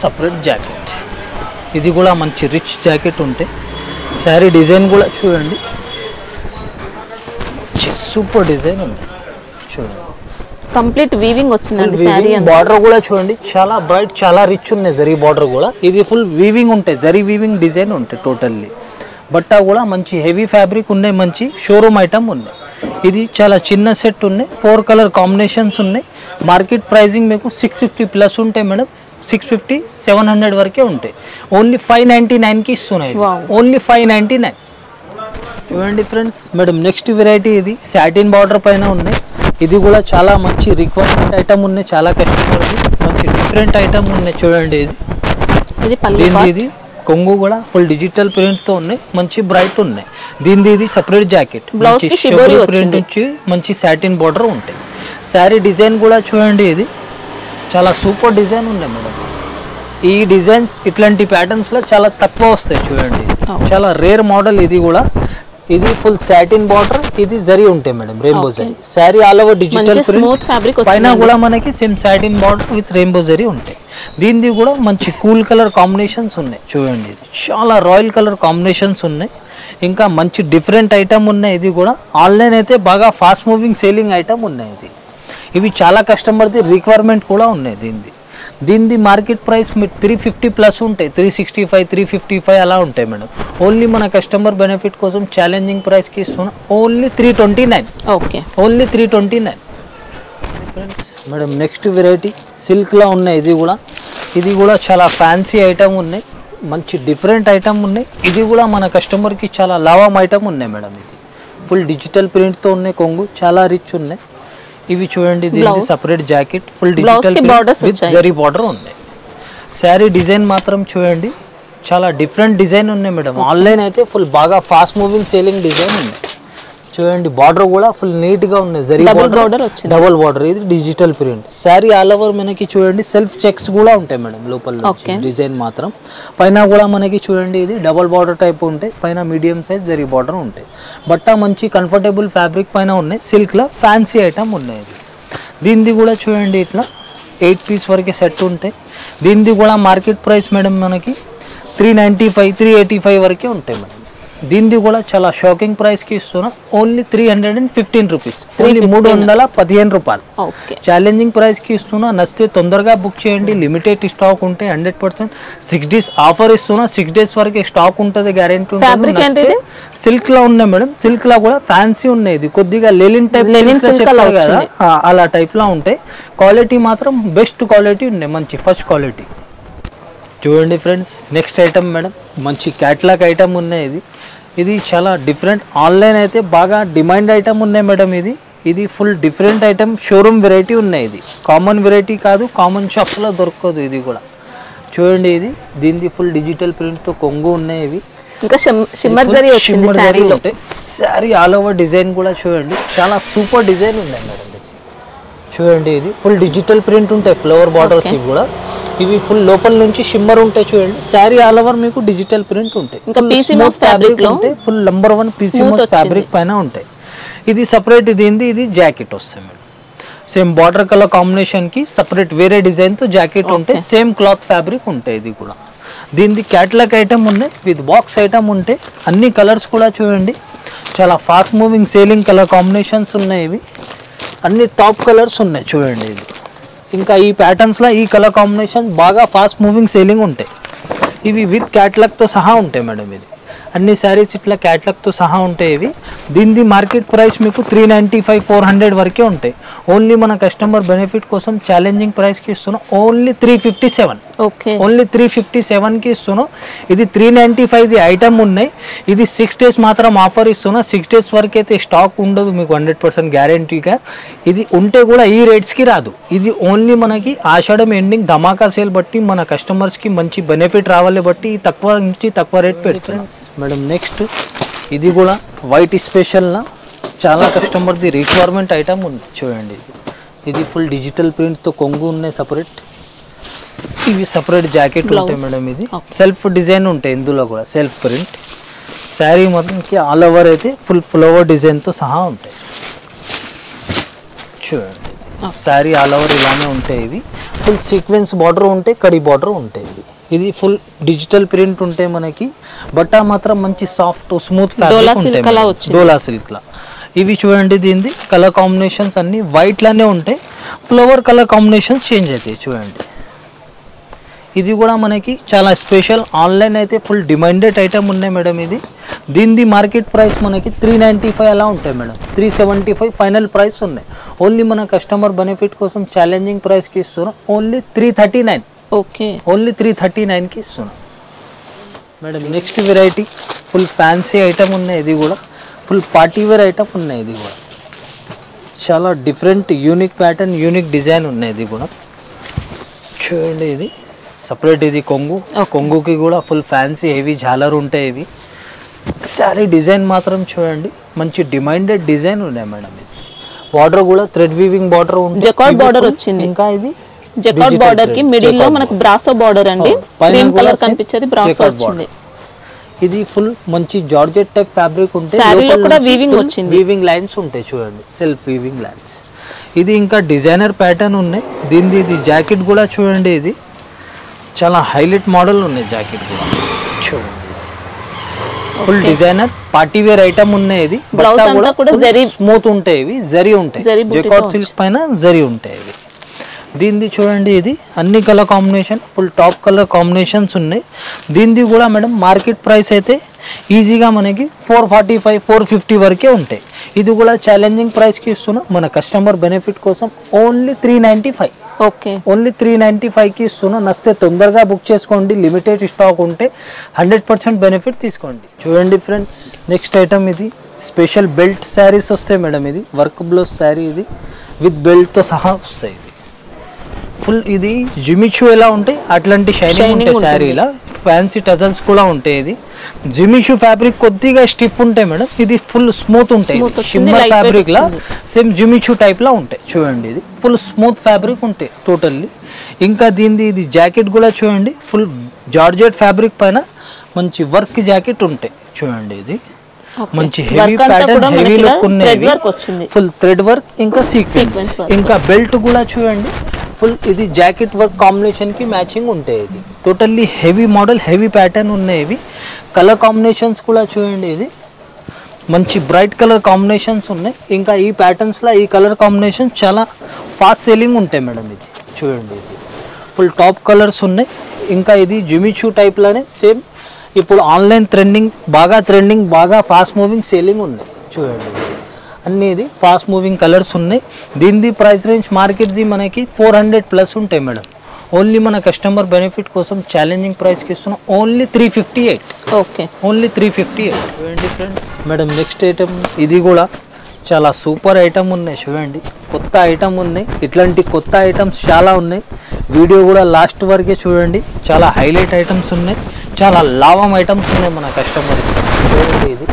సపరేట్ జాకెట్, ఇది కూడా మంచి రిచ్ జాకెట్ ఉంటాయి. శారీ డిజైన్ కూడా చూడండి, సూపర్ డిజైన్ ఉంది. చూడండి, కంప్లీట్ వీవింగ్ వచ్చిందండి. సారీ బార్డర్ కూడా చూడండి చాలా బ్రైట్, చాలా రిచ్ ఉన్నాయి. జరీ బార్డర్ కూడా ఇది ఫుల్ వీవింగ్ ఉంటాయి, జరీ వీవింగ్ డిజైన్ ఉంటాయి టోటల్లీ. బట్ట కూడా మంచి హెవీ ఫ్యాబ్రిక్ ఉన్నాయి, మంచి షోరూమ్ ఐటమ్ ఉన్నాయి. ఇది చాలా చిన్న సెట్ ఉన్నాయి, 4 కలర్ కాంబినేషన్స్ ఉన్నాయి. మార్కెట్ ప్రైజింగ్ మీకు 650 ప్లస్ ఉంటాయి మేడం. 650, 700 వరకే ఉంటాయి. ఓన్లీ 599కి ఇస్తున్నాయి, ఓన్లీ 599. చూడండి ఫ్రెండ్స్, మేడం నెక్స్ట్ వెరైటీ ఇది సాటిన్ బార్డర్ పైన ఉన్నాయి. ఇది కూడా చాలా మంచి రిక్వైర్మెంట్ ఐటమ్ ఉన్నాయి, చాలా కస్టమర్ది మంచి డిఫరెంట్ ఐటమ్ ఉన్నాయి. చూడండి, ఇది కొంగు కూడా ఫుల్ డిజిటల్ ప్రింట్ తో ఉన్నాయి, మంచి బ్రైట్ ఉన్నాయి. దీనిది ఇది సపరేట్ జాకెట్, ప్రింట్ నుంచి మంచి సాటిన్ బార్డర్ ఉంటాయి. శారీ డిజైన్ కూడా చూడండి, ఇది చాలా సూపర్ డిజైన్ ఉన్నాయి మేడం. ఈ డిజైన్స్ ఇట్లాంటి ప్యాటర్న్స్ లో చాలా తక్కువ వస్తాయి. చూడండి, చాలా రేర్ మోడల్. ఇది కూడా ఇది ఫుల్ సాటిన్ బార్డర్, ఇది జరీ ఉంటాయి madam, rainbow zari. Sari all over digital print, పైన కూడా మనకి same satin border with rainbow zari ఉంటాయి. దీనిది కూడా మంచి కూల్ కలర్ కాంబినేషన్స్ ఉన్నాయి. చూడండి, ఇది చాలా రాయల్ కలర్ కాంబినేషన్స్ ఉన్నాయి, ఇంకా మంచి డిఫరెంట్ ఐటమ్ ఉన్నాయి. ఇది కూడా ఆన్లైన్ అయితే బాగా ఫాస్ట్ మూవింగ్ సేలింగ్ ఐటమ్ ఉన్నాయి. ఇది ఇవి చాలా కస్టమర్ది రిక్వైర్మెంట్ కూడా ఉన్నాయి. దీనిది మార్కెట్ ప్రైస్ మీరు 350 ప్లస్ ఉంటాయి, 365, 355 అలా ఉంటాయి మేడం. ఓన్లీ మన కస్టమర్ బెనిఫిట్ కోసం ఛాలెంజింగ్ ప్రైస్కి ఇస్తున్నా, only 329. Okay, only 329 madam. Next variety సిల్క్లో ఉన్నాయి. ఇది కూడా చాలా ఫ్యాన్సీ ఐటమ్ ఉన్నాయి, మంచి డిఫరెంట్ ఐటమ్ ఉన్నాయి. ఇది కూడా మన కస్టమర్కి చాలా లాభం ఐటమ్ ఉన్నాయి మేడం. ఇది ఫుల్ డిజిటల్ ప్రింట్తో ఉన్నాయి, కొంగు చాలా రిచ్ ఉన్నాయి. ఇవి చూడండి, దీనికి separate jacket, full digital with zari border ఉంది. శారీ డిజైన్ మాత్రం చూడండి చాలా డిఫరెంట్ డిజైన్ ఉన్నాయి మేడం. ఆన్లైన్ అయితే ఫుల్ బాగా ఫాస్ట్ మూవింగ్ సేలింగ్ డిజైన్ ఉంది. చూడండి, బార్డర్ కూడా ఫుల్ నీట్ గా ఉంది, జరీ బార్డర్, డబుల్ బార్డర్. ఇది digital print. Sari all over మనకి చూడండి సెల్ఫ్ చెక్స్ కూడా ఉంటాయి మేడం లోపల. డిజైన్ మాత్రం పైన కూడా మనకి చూడండి, ఇది డబుల్ బార్డర్ టైప్ ఉంటాయి, పైన మీడియం సైజ్ జరీ బార్డర్ ఉంటాయి. బట్ట మంచి కంఫర్టబుల్ ఫ్యాబ్రిక్ పైన ఉన్నాయి, సిల్క్ లో ఫ్యాన్సీ ఐటమ్ ఉన్నాయి. దీనిది కూడా చూడండి ఇట్లా 8 పీస్ వరకే సెట్ ఉంటాయి. దీనిది కూడా మార్కెట్ ప్రైస్ మేడం మనకి 395, 385 వరకే ఉంటాయి మేడం. దీనిది కూడా చాలా షాకింగ్ ప్రైస్కి ఇస్తున్నా, ఓన్లీ 315 రూపీస్, ఓన్లీ 315 రూపాయలు. ఓకే, ఛాలెంజింగ్ ప్రైస్కి ఇస్తున్నా. నచ్చితే తొందరగా బుక్ చేయండి, లిమిటెడ్ స్టాక్ ఉంటే 100%. 6 days ఆఫర్ ఇస్తున్నా, 6 days వరకు స్టాక్ ఉంటుంది, గ్యారెంటీ ఉంటుంది. సిల్క్ లో ఉన్నాయి మేడం, సిల్క్ లో కూడా ఫ్యాన్సీ ఉన్నాయి, ఇది కొద్దిగా లెలిన్ టైప్ చెప్పారు కదా అలా టైప్ లో ఉంటాయి. క్వాలిటీ మాత్రం బెస్ట్ క్వాలిటీ ఉన్నాయి, మంచి ఫస్ట్ క్వాలిటీ. చూడండి ఫ్రెండ్స్, నెక్స్ట్ ఐటమ్ మేడం, మంచి క్యాట్లాగ్ ఐటమ్ ఉన్నాయి. ఇది చాలా డిఫరెంట్, ఆన్లైన్ అయితే బాగా డిమాండ్ ఐటమ్ ఉన్నాయి మేడం. ఇది full different item, showroom variety ఉన్నాయి. ఇది కామన్ వెరైటీ కాదు, కామన్ షాప్లో దొరకదు. ఇది కూడా చూడండి, దీనిది ఫుల్ డిజిటల్ ప్రింట్తో కొంగు ఉన్నాయి. ఇవి ఇంకా షిమ్మర్ జరీ వచ్చింది సారీలో. సారీ ఆల్ ఓవర్ డిజైన్ కూడా చూడండి, చాలా సూపర్ డిజైన్ ఉన్నాయి మేడం. చూడండి, ఇది ఫుల్ డిజిటల్ ప్రింట్ ఉంటాయి, ఫ్లవర్ బార్డర్స్. ఇవి కూడా ఇవి ఫుల్ లోపల నుంచి షిమ్మర్ ఉంటాయి. చూడండి, సారీ ఆల్ ఓవర్ మీకు డిజిటల్ ప్రింట్ ఉంటాయి. ఫుల్ నంబర్ 1 పీసీమోస్ ఫ్యాబ్రిక్ పైన ఉంటాయి. ఇది సపరేట్, ఇది జాకెట్ వస్తాయి madam. Same border colour combination కి సపరేట్ వేరే డిజైన్ తో జాకెట్ ఉంటాయి, సేమ్ క్లాత్ ఫ్యాబ్రిక్ ఉంటాయి. ఇది కూడా దీనిది క్యాటలాగ్ ఐటమ్ ఉన్నాయి, విత్ బాక్స్ ఐటమ్ ఉంటాయి. అన్ని కలర్స్ కూడా చూడండి, చాలా fast moving selling colour combinations ఉన్నాయి. ఇవి అన్ని టాప్ కలర్స్ ఉన్నాయి. చూడండి, ఇది ఇంకా ఈ ప్యాటర్న్స్లో ఈ కలర్ కాంబినేషన్ బాగా ఫాస్ట్ మూవింగ్ సేలింగ్ ఉంటాయి. ఇవి విత్ క్యాటలాగ్తో సహా ఉంటాయి మేడం. ఇది అన్ని శారీస్ ఇట్లా క్యాటలాగ్తో సహా ఉంటాయి. ఇవి దీనిది మార్కెట్ ప్రైస్ మీకు 395 400 వరకే ఉంటాయి. ఓన్లీ మన కస్టమర్ బెనిఫిట్ కోసం ఛాలెంజింగ్ ప్రైస్కి ఇస్తున్నాం, ఓన్లీ 357. ఓకే, ఓన్లీ 357కి ఇస్తున్నాం. ఇది 395 ఐటమ్ ఉన్నాయి. ఇది 6 days మాత్రం ఆఫర్ ఇస్తున్నా, 6 days వరకు అయితే స్టాక్ ఉండదు మీకు 100% గ్యారంటీగా. ఇది ఉంటే కూడా ఈ రేట్స్కి రాదు. ఇది ఓన్లీ మనకి ఆషాఢం ఎండింగ్ ధమాకా సేల్ బట్టి మన కస్టమర్స్కి మంచి బెనిఫిట్ రావాలి బట్టి తక్కువ నుంచి తక్కువ రేట్ పెడుతున్నాం మేడం. నెక్స్ట్ ఇది కూడా వైట్ స్పెషల్లా చాలా కస్టమర్ది రిక్వైర్మెంట్ ఐటమ్ ఉంది. చూడండి, ఇది ఫుల్ డిజిటల్ ప్రింట్తో కొంగు ఉన్నాయి సపరేట్. ఇవి సపరేట్ జాకెట్ ఉంటాయి మేడం. ఇది సెల్ఫ్ డిజైన్ ఉంటాయి, ఇందులో కూడా సెల్ఫ్ ప్రింట్. శారీ మొత్తంకి ఆల్ ఓవర్ అయితే ఫుల్ ఫ్లవర్ డిజైన్తో సహా ఉంటాయి. చూడండి, శారీ ఆల్ ఓవర్ ఇలానే ఉంటాయి. ఇవి ఫుల్ సీక్వెన్స్ బార్డర్ ఉంటాయి, కడి బార్డర్ ఉంటాయి. ఇది ఫుల్ డిజిటల్ ప్రింట్ ఉంటాయి మనకి. బట్ట మాత్రం మంచి సాఫ్ట్ స్మూత్ ఫ్యాబ్రిక్ ఉంటాయి, డోలా సిల్క్ లా. ఇవి చూడండి, దీనిది కలర్ కాంబినేషన్స్ అన్ని వైట్ లానే ఉంటాయి, ఫ్లవర్ కలర్ కాంబినేషన్స్ చేంజ్ అవుతాయి. చూడండి, ఇది కూడా మనకి చాలా స్పెషల్, ఆన్లైన్ అయితే ఫుల్ డిమాండెడ్ ఐటమ్ ఉన్నాయి మేడం. దీనిది మార్కెట్ ప్రైస్ మనకి 395 అలా ఉంటాయి మేడం. 375 ఫైనల్ ప్రైస్ ఉన్నాయి. ఓన్లీ మన కస్టమర్ బెనిఫిట్ కోసం ఛాలెంజింగ్ ప్రైస్కి ఇస్తున్నాం, ఓన్లీ 339. ఓకే, ఓన్లీ 339కి ఇస్తున్నాం madam. Next variety full fancy item ఉన్నాయి. ఇది కూడా ఫుల్ పార్టీ వేర్ ఐటమ్ ఉన్నాయి. ఇది కూడా చాలా different unique pattern, unique design ఉన్నాయి. ఇది కూడా చూడండి, ఇది సపరేట్. ఇది కొంగుకి కూడా ఫుల్ ఫ్యాన్సీ హెవీ జాలర్ ఉంటాయి. ఇవి సారీ డిజైన్ మాత్రం చూడండి, మంచి డిమాండెడ్ డిజైన్ ఉన్నాయి మేడం. ఇది బార్డర్ కూడా థ్రెడ్ వీవింగ్ బార్డర్ ఉంటుంది, జకార్డ్ బార్డర్ వచ్చింది. ఇంకా ఇది జకార్డ్ బార్డర్ కి మిడిల్ లో మనకు బ్రాసో బార్డర్ అండి, గ్రీన్ కలర్ కనిపించేది బ్రాసో వచ్చింది. ఇది ఫుల్ మంచి జార్జెట్ టైప్ ఫ్యాబ్రిక్ ఉంటాయి, సారీలో కూడా వీవింగ్ వచ్చింది, వీవింగ్ లైన్స్ ఉంటాయి. చూడండి, సెల్ఫ్ వీవింగ్ లైన్స్. ఇది ఇంకా డిజైనర్ ప్యాటర్న్ ఉన్నాయి. ఇది జాకెట్ కూడా చూడండి, ఇది చాలా హైలైట్ మోడల్ ఉన్నాయి. జాకెట్ కూడా చూడండి, full designer party wear item ఉన్నాయి. ఇది కూడా స్మూత్ ఉంటాయి, ఇవి జరీ ఉంటాయి, జకార్డ్ సిల్క్ పైన జరీ ఉంటాయి. ఇవి దీనిది చూడండి, ఇది అన్ని colour combination full top colour combinations ఉన్నాయి. దీనిది కూడా మేడం మార్కెట్ ప్రైస్ అయితే ఈజీగా మనకి 445 450 వరకే ఉంటాయి. ఇది కూడా ఛాలెంజింగ్ ప్రైస్కి ఇస్తున్నాం మన కస్టమర్ బెనిఫిట్ కోసం, ఓన్లీ 395. ఓకే, ఓన్లీ 395కి ఇస్తున్నాం. నచ్చితే తొందరగా బుక్ చేసుకోండి, లిమిటెడ్ స్టాక్ ఉంటే 100% బెనిఫిట్ తీసుకోండి. చూడండి ఫ్రెండ్స్, నెక్స్ట్ ఐటమ్ ఇది స్పెషల్ బెల్ట్ శారీస్ వస్తాయి మేడం. ఇది వర్క్ బ్లౌజ్ శారీ, ఇది విత్ బెల్ట్తో సహా వస్తాయి. ఫుల్ ఇది జిమిచూ ఎలా ఉంటాయి అట్లాంటి షైనింగ్ ఉంటాయి శారీలా, ఫ్యాన్సీ టజల్స్ కూడా ఉంటాయి. ఇది జిమిచూ ఫ్యాబ్రిక్ కొద్దిగా స్టిఫ్ ఉంటాయి మేడం. ఇది ఫుల్ స్మూత్ ఉంటాయి, షిమ్మర్ ఫ్యాబ్రిక్ లా సేమ్ జిమిచూ టైప్ లా ఉంటాయి. చూడండి, ఇది ఫుల్ స్మూత్ ఫ్యాబ్రిక్ ఉంటాయి టోటల్లీ. ఇంకా ఇది జాకెట్ కూడా చూడండి, ఫుల్ జార్జెట్ ఫ్యాబ్రిక్ పైన మంచి వర్క్ జాకెట్ ఉంటాయి. చూడండి, ఇది మంచి హెవీ ప్యాటర్న్, హెవీ లుక్ ఉన్నాయి. ఫుల్ థ్రెడ్ వర్క్ ఇంకా సీక్వెన్స్. ఇంకా బెల్ట్ కూడా చూడండి, ఫుల్ ఇది జాకెట్ వర్క్ కాంబినేషన్కి మ్యాచింగ్ ఉంటాయి. ఇది totally heavy model, heavy pattern ఉన్నాయి. ఇవి కలర్ కాంబినేషన్స్ కూడా చూడండి, ఇది మంచి బ్రైట్ కలర్ కాంబినేషన్స్ ఉన్నాయి. ఇంకా ఈ ప్యాటర్న్స్లో ఈ కలర్ కాంబినేషన్ చాలా ఫాస్ట్ సెల్లింగ్ ఉంటాయి మేడం. ఇది చూడండి, ఇది ఫుల్ టాప్ కలర్స్ ఉన్నాయి. ఇంకా ఇది జిమిచూ టైప్లోనే సేమ్ ఇప్పుడు ఆన్లైన్ ట్రెండింగ్ బాగా ఫాస్ట్ మూవింగ్ సేలింగ్ ఉన్నాయి. చూడండి, అన్నీ ఇది ఫాస్ట్ మూవింగ్ కలర్స్ ఉన్నాయి. దీనిది ప్రైస్ రేంజ్ మార్కెట్ది మనకి 400+ ఉంటాయి మేడం. ఓన్లీ మన కస్టమర్ బెనిఫిట్ కోసం ఛాలెంజింగ్ ప్రైస్కి ఇస్తున్నాం, ఓన్లీ 358. Okay, only 358. చూడండి ఫ్రెండ్స్, మేడం నెక్స్ట్ ఐటమ్ ఇది కూడా చాలా సూపర్ ఐటమ్ ఉన్నాయి. చూడండి, కొత్త ఐటమ్ ఉన్నాయి. ఇట్లాంటి కొత్త ఐటమ్స్ చాలా ఉన్నాయి. వీడియో కూడా లాస్ట్ వరకే చూడండి. చాలా హైలైట్ ఐటమ్స్ ఉన్నాయి, చాలా లాభం ఐటమ్స్ ఉన్నాయి మన కస్టమర్కి. చూడండి, ఇది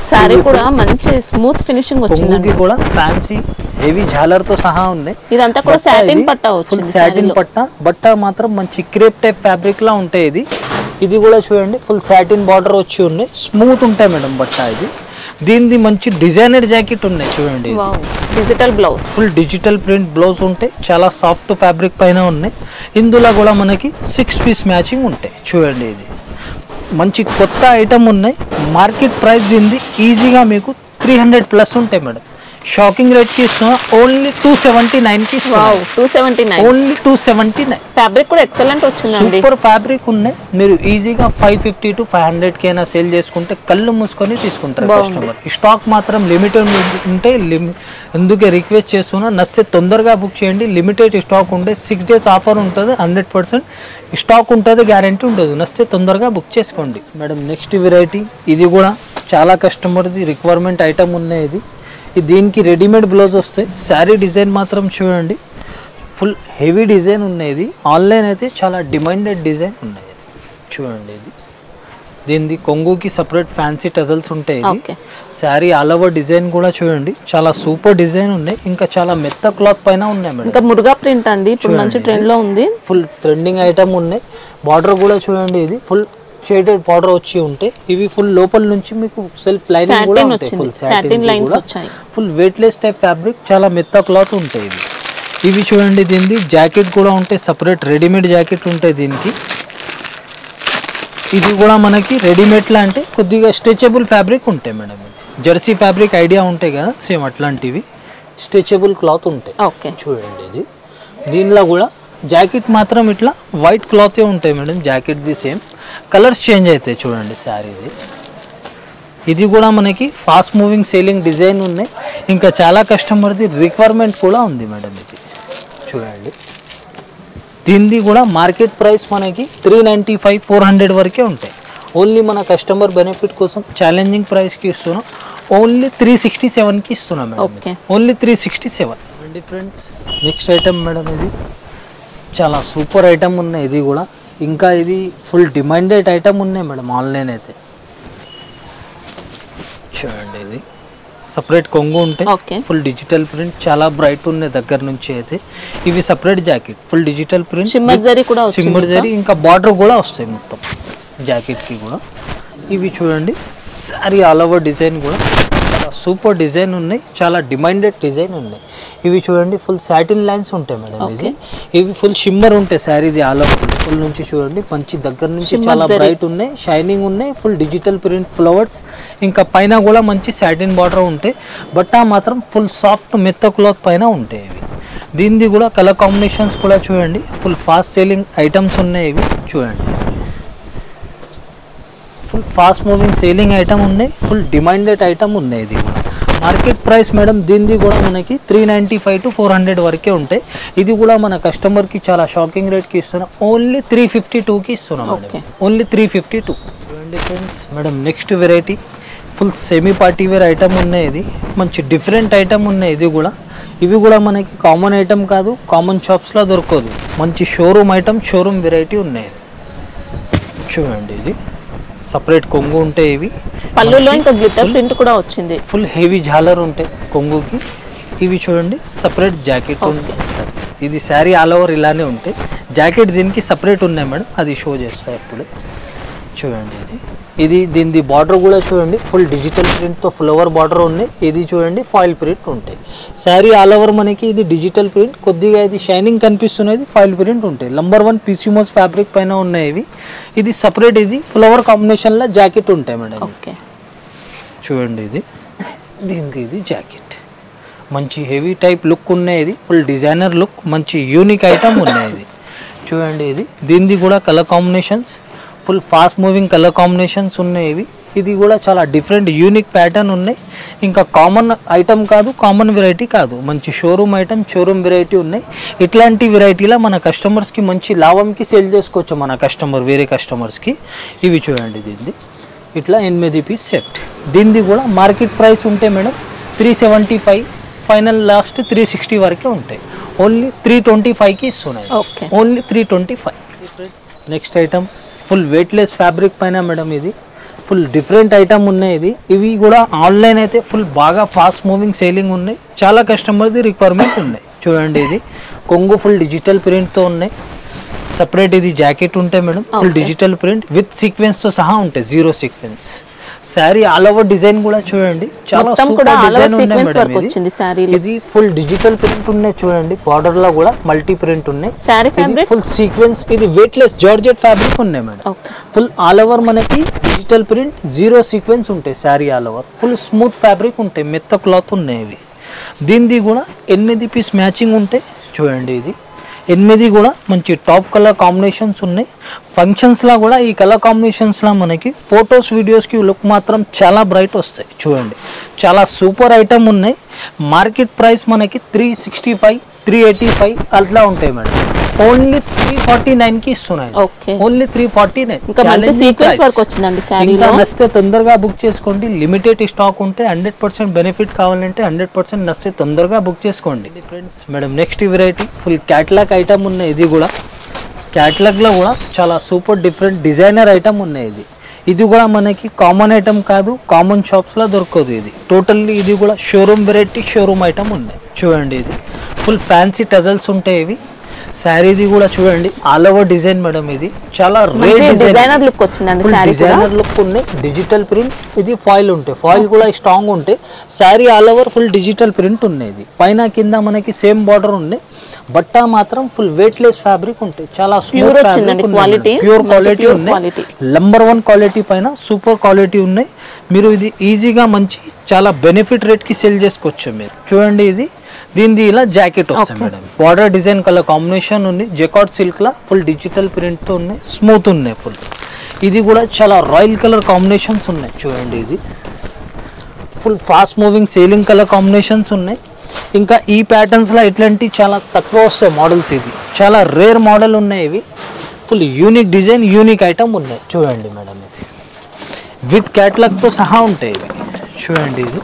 సారీ కూడా మంచి స్మూత్ ఫినిషింగ్ వచ్చింది. కూడా ఫ్యాన్సీ హెవీ జాలర్తో సహా ఉన్నాయి. ఇదంతా కూడా సాటిన్ పట్టా ఫుల్ వచ్చింది. సాటిన్ పట్టా, బట్ట మాత్రం మంచి క్రేప్ టైప్ ఫ్యాబ్రిక్ లా ఉంటాయి. ఇది కూడా చూడండి, ఫుల్ సాటిన్ బార్డర్ వచ్చి ఉన్నాయి. స్మూత్ ఉంటాయి మేడం బట్ట. ఇది దీనిది మంచి డిజైనర్ జాకెట్ ఉన్నాయి. చూడండి, digital blouse, full digital print blouse ఉంటాయి. చాలా సాఫ్ట్ ఫ్యాబ్రిక్ పైన ఉన్నాయి. ఇందులో కూడా మనకి 6 పీస్ మ్యాచింగ్ ఉంటాయి. చూడండి, ఇది మంచి కొత్త ఐటమ్ ఉన్నాయి. మార్కెట్ ప్రైస్ దీనిది ఈజీగా మీకు 300+ ఉంటాయి మేడం. షాకింగ్ రేట్కి ఇస్తున్నా, ఓన్లీ 279కి ఇస్తున్నా. 279, ఓన్లీ 279. ఫ్యాబ్రిక్ కూడా ఎక్సలెంట్ వచ్చిందండి. సూపర్ ఫ్యాబ్రిక్ ఉన్నాయి. మీరు ఈజీగా 550 to 500 అయినా సేల్ చేసుకుంటే కళ్ళు మూసుకొని తీసుకుంటారు కస్టమర్. ఈ స్టాక్ మాత్రం లిమిటెడ్ ఉంటే అందుకే రిక్వెస్ట్ చేస్తున్నా, నచ్చితే తొందరగా బుక్ చేయండి. లిమిటెడ్ స్టాక్ ఉంటే 6 days ఆఫర్ ఉంటుంది. 100% స్టాక్ ఉంటుంది, గ్యారంటీ ఉంటుంది. నచ్చితే తొందరగా బుక్ చేసుకోండి మేడం. నెక్స్ట్ వెరైటీ ఇది కూడా చాలా కస్టమర్ది రిక్వైర్మెంట్ ఐటమ్ ఉన్నాయి. ఇది దీనికి రెడీమేడ్ బ్లౌజ్ వస్తాయి. శారీ డిజైన్ మాత్రం చూడండి, ఫుల్ హెవీ డిజైన్ ఉన్నాయి. ఇది ఆన్లైన్ అయితే చాలా డిమాండెడ్ డిజైన్ ఉన్నాయి. చూడండి, ఇది దీనిది కొంగుకి సపరేట్ ఫ్యాన్సీ టజల్స్ ఉంటాయి. ఇది శారీ ఆల్ ఓవర్ డిజైన్ కూడా చూడండి, చాలా సూపర్ డిజైన్ ఉన్నాయి. ఇంకా చాలా మెత్త క్లాత్ పైన ఉన్నాయి మేడం. ఇంకా మురుగా ప్రింట్ అండి, ఇప్పుడు మంచి ట్రెండ్ లో ఉంది. ఫుల్ ట్రెండింగ్ ఐటమ్ ఉన్నాయి. బార్డర్ కూడా చూడండి, ఇది ఫుల్ షేడెడ్ బార్డర్ వచ్చి ఉంటాయి. ఇవి ఫుల్ లోపల నుంచి మీకు సెల్ఫ్ లైనింగ్ కూడా ఉంటాయి. ఫుల్ సాటిన్ లైన్స్ వచ్చాయి. ఫుల్ వెయిట్లెస్ టైప్ ఫ్యాబ్రిక్, చాలా మెత్త క్లాత్ ఉంటాయి. ఇవి చూడండి, దీనిది జాకెట్ కూడా ఉంటాయి. సపరేట్ రెడీమేడ్ జాకెట్ ఉంటాయి దీనికి. ఇది కూడా మనకి రెడీమేడ్లా అంటే కొద్దిగా స్ట్రెచబుల్ ఫ్యాబ్రిక్ ఉంటాయి మేడం. జెర్సీ ఫ్యాబ్రిక్ ఐడియా ఉంటాయి కదా, సేమ్ అట్లాంటివి స్ట్రెచబుల్ క్లాత్ ఉంటాయి. ఓకే, చూడండి, ఇది దీనిలో కూడా జాకెట్ మాత్రం ఇట్లా వైట్ క్లాత్ ఉంటాయి మేడం. జాకెట్ది సేమ్ కలర్స్ చేంజ్ అవుతాయి. చూడండి, శారీది ఇది కూడా మనకి ఫాస్ట్ మూవింగ్ సేలింగ్ డిజైన్ ఉన్నాయి. ఇంకా చాలా కస్టమర్ది రిక్వైర్మెంట్ కూడా ఉంది మేడం. ఇది చూడండి, దీనిది కూడా మార్కెట్ ప్రైస్ మనకి 395, 400 వరకే ఉంటాయి. ఓన్లీ మన కస్టమర్ బెనిఫిట్ కోసం ఛాలెంజింగ్ ప్రైస్కి ఇస్తున్నాం, ఓన్లీ 367కి ఇస్తున్నాం madam. Only 367. Friends, next item madam, ఇది చాలా సూపర్ ఐటమ్ ఉన్నాయి. ఇది కూడా ఇంకా ఇది ఫుల్ డిమాండెడ్ ఐటమ్ ఉన్నాయి మేడం ఆన్లైన్ అయితే. చూడండి, ఇది సపరేట్ కొంగు ఉంటాయి. ఫుల్ డిజిటల్ ప్రింట్, చాలా బ్రైట్ ఉన్నాయి దగ్గర నుంచి అయితే. ఇవి separate jacket, full digital print, shimmer zari, ఇంకా బార్డర్ కూడా వస్తాయి మొత్తం జాకెట్కి కూడా. ఇవి చూడండి, సారీ ఆల్ ఓవర్ డిజైన్ కూడా సూపర్ డిజైన్ ఉన్నాయి. చాలా డిమాండెడ్ డిజైన్ ఉన్నాయి. ఇవి చూడండి, ఫుల్ సాటిన్ లైన్స్ ఉంటాయి మేడం. ఇవి ఫుల్ షిమ్మర్ ఉంటాయి. శారీది ఆల్ ఓవర్ ఫుల్ నుంచి చూడండి, మంచి దగ్గర నుంచి చాలా బ్రైట్ ఉన్నాయి, షైనింగ్ ఉన్నాయి. ఫుల్ డిజిటల్ ప్రింట్ ఫ్లవర్స్, ఇంకా పైన కూడా మంచి సాటిన్ బార్డర్ ఉంటాయి. బట్ట మాత్రం ఫుల్ సాఫ్ట్ మెత్త క్లాత్ పైన ఉంటాయి. ఇవి దీనిది కూడా కలర్ కాంబినేషన్స్ కూడా చూడండి, ఫుల్ ఫాస్ట్ సేలింగ్ ఐటమ్స్ ఉన్నాయి. ఇవి చూడండి, full fast moving selling item ఉన్నాయి. ఫుల్ డిమాండెడ్ ఐటమ్ ఉన్నాయి. ఇది కూడా మార్కెట్ ప్రైస్ మేడం దీనిది కూడా మనకి 395 to 400 వరకే ఉంటాయి. ఇది కూడా మన కస్టమర్కి చాలా షాకింగ్ రేట్కి ఇస్తున్నాం, ఓన్లీ 352కి ఇస్తున్నాం మేడం. ఓన్లీ 352. చూడండి friends, madam next variety full semi party wear item ఉన్నాయి. ఇది మంచి డిఫరెంట్ ఐటమ్ ఉన్నాయి. ఇవి కూడా మనకి కామన్ ఐటమ్ కాదు, కామన్ షాప్స్లో దొరకదు. మంచి షోరూమ్ ఐటమ్, షోరూమ్ వెరైటీ ఉన్నాయి. చూడండి, ఇది సపరేట్ కొంగు ఉంటాయి. ఇవి పళ్ళులో ఇంకా గ్లిటర్ ప్రింట్ కూడా వచ్చింది. ఫుల్ హెవీ జాలర్ ఉంటాయి కొంగుకి. ఇవి చూడండి, సపరేట్ జాకెట్ ఉంటాయి. ఇది శారీ ఆల్ ఓవర్ ఇలానే ఉంటాయి. జాకెట్ దీనికి సపరేట్ ఉన్నాయి మేడం, అది షో చేస్తాయి అప్పుడే. చూడండి, ఇది ఇది దీని బార్డర్ కూడా చూడండి ఫుల్ డిజిటల్ ప్రింట్తో ఫ్లవర్ బార్డర్ ఉన్నాయి. ఇది చూడండి ఫాయిల్ ప్రింట్ ఉంటాయి. శారీ ఆల్ ఓవర్ మనకి ఇది డిజిటల్ ప్రింట్, కొద్దిగా ఇది షైనింగ్ కనిపిస్తున్నది ఫాయిల్ ప్రింట్ ఉంటాయి. నంబర్ 1 పీసీమోస్ ఫ్యాబ్రిక్ పైన ఉన్నాయి ఇవి. ఇది సపరేట్ ఇది ఫ్లవర్ కాంబినేషన్లో జాకెట్ ఉంటాయి మేడం. ఓకే చూడండి ఇది జాకెట్ మంచి హెవీ టైప్ లుక్ ఉన్నాయి. ఇది ఫుల్ డిజైనర్ లుక్, మంచి యూనిక్ ఐటమ్ ఉన్నాయి. ఇది చూడండి దీనిది కూడా colour combinations full fast moving colour combinations ఉన్నాయి. ఇది కూడా చాలా డిఫరెంట్ యూనిక్ ప్యాటర్న్ ఉన్నాయి. ఇంకా కామన్ ఐటమ్ కాదు, కామన్ వెరైటీ కాదు, మంచి షోరూమ్ ఐటమ్, షోరూమ్ వెరైటీ ఉన్నాయి. ఇట్లాంటి వెరైటీలో మన కస్టమర్స్కి మంచి లాభంకి సేల్ చేసుకోవచ్చు మన కస్టమర్, వేరే కస్టమర్స్కి. ఇవి చూడండి దీనిది ఇట్లా 8 పీస్ సెట్. దీనిది కూడా మార్కెట్ ప్రైస్ ఉంటే మేడం 375, ఫైనల్ లాస్ట్ 360 వరకే ఉంటాయి. ఓన్లీ 325కి ఇస్తున్నాయి. Only 325. Next item full weightless fabric పైన మేడం ఇది ఫుల్ డిఫరెంట్ ఐటమ్ ఉన్నాయి. ఇవి కూడా ఆన్లైన్ అయితే ఫుల్ బాగా ఫాస్ట్ మూవింగ్ సేలింగ్ ఉన్నాయి. చాలా కస్టమర్ది రిక్వైర్మెంట్ ఉన్నాయి. చూడండి ఇది కొంగు ఫుల్ డిజిటల్ ప్రింట్తో ఉన్నాయి. సపరేట్ ఇది జాకెట్ ఉంటాయి madam, full digital print with సీక్వెన్స్తో సహా ఉంటాయి, 0 sequence. Sari all over design కూడా చూడండి చాలా సూపర్ డిజైన్ ఉన్నాయి మేడం. ఇది ఫుల్ డిజిటల్ ప్రింట్ ఉన్నాయి. చూడండి బార్డర్ లో కూడా మల్టీ ప్రింట్ ఉన్నాయి. ఫుల్ సీక్వెన్స్ ఇది వెయిట్లెస్ జార్జెట్ ఫ్యాబ్రిక్ ఉన్నాయి మేడం. ఫుల్ ఆల్ ఓవర్ మనకి డిజిటల్ ప్రింట్, 0 సీక్వెన్స్ ఉంటాయి. Sari all over full smooth fabric ఉంటాయి, మెత్త క్లాత్ ఉన్నాయి. ఇవి దీనిది కూడా 8 పీస్ మ్యాచింగ్ ఉంటాయి. చూడండి ఇది 8 కూడా మంచి టాప్ కలర్ కాంబినేషన్స్ ఉన్నాయి. ఫంక్షన్స్లో కూడా ఈ కలర్ కాంబినేషన్స్లో మనకి ఫొటోస్ వీడియోస్కి లుక్ మాత్రం చాలా బ్రైట్ వస్తాయి. చూడండి చాలా సూపర్ ఐటమ్ ఉన్నాయి. మార్కెట్ ప్రైస్ మనకి 365, 385 అట్లా ఉంటాయి మేడం. ఓన్లీ 349కి ఇస్తున్నాయి. ఓన్లీ 349. ఇంకా నచ్చితే తొందరగా బుక్ చేసుకోండి. లిమిటెడ్ స్టాక్ ఉంటే 100% బెనిఫిట్ కావాలంటే 100% నచ్చితే తొందరగా బుక్ చేసుకోండి friends. Madam next variety full catalogue item ఉన్నాయి. ఇది కూడా క్యాటలాగ్లో కూడా చాలా సూపర్ డిఫరెంట్ డిజైనర్ ఐటమ్ ఉన్నాయి. ఇది కూడా మనకి కామన్ ఐటమ్ కాదు, కామన్ షాప్స్లో దొరకదు. ఇది టోటల్లీ ఇది కూడా షోరూమ్ వెరైటీ, షోరూమ్ ఐటమ్ ఉన్నాయి. చూడండి ఇది ఫుల్ ఫ్యాన్సీ టజల్స్ ఉంటాయి. ఇవి శారీది కూడా చూడండి ఆల్ ఓవర్ డిజైన్ మేడం. ఇది చాలా డిజైనర్ లుక్ వచ్చిందండి. డిజైనర్ లుక్ ఉన్నాయి. డిజిటల్ ప్రింట్ ఇది ఫాయిల్ ఉంటాయి, ఫాయిల్ కూడా స్ట్రాంగ్ ఉంటాయి. Sari all over full digital print ఉన్నాయి. ఇది పైన కింద మనకి సేమ్ బార్డర్ ఉన్నాయి. బట్ట మాత్రం ఫుల్ వెయిట్లెస్ ఫ్యాబ్రిక్ ఉంటాయి. చాలా స్మూత్ క్వాలిటీ, ప్యూర్ క్వాలిటీ ఉన్నాయి. నంబర్ 1 క్వాలిటీ పైన సూపర్ క్వాలిటీ ఉన్నాయి. మీరు ఇది ఈజీగా మంచి చాలా బెనిఫిట్ రేట్కి సేల్ చేసుకోవచ్చు మీరు. చూడండి ఇది దీనిది ఇలా జాకెట్ వస్తాయి madam. Border design colour combination ఉంది. జెకార్డ్ సిల్క్ లా ఫుల్ డిజిటల్ ప్రింట్తో ఉన్నాయి, స్మూత్ ఉన్నాయి ఫుల్. ఇది కూడా చాలా రాయల్ కలర్ కాంబినేషన్స్ ఉన్నాయి. చూడండి ఇది full fast moving selling colour combinations ఉన్నాయి. ఇంకా ఈ ప్యాటర్న్స్లో ఇట్లాంటి చాలా తక్కువ వస్తాయి మోడల్స్. ఇది చాలా రేర్ మోడల్ ఉన్నాయి. ఇవి full unique design, unique item ఉన్నాయి. చూడండి మేడం ఇది విత్ క్యాటలాగ్తో సహా ఉంటాయి. ఇవి చూడండి ఇది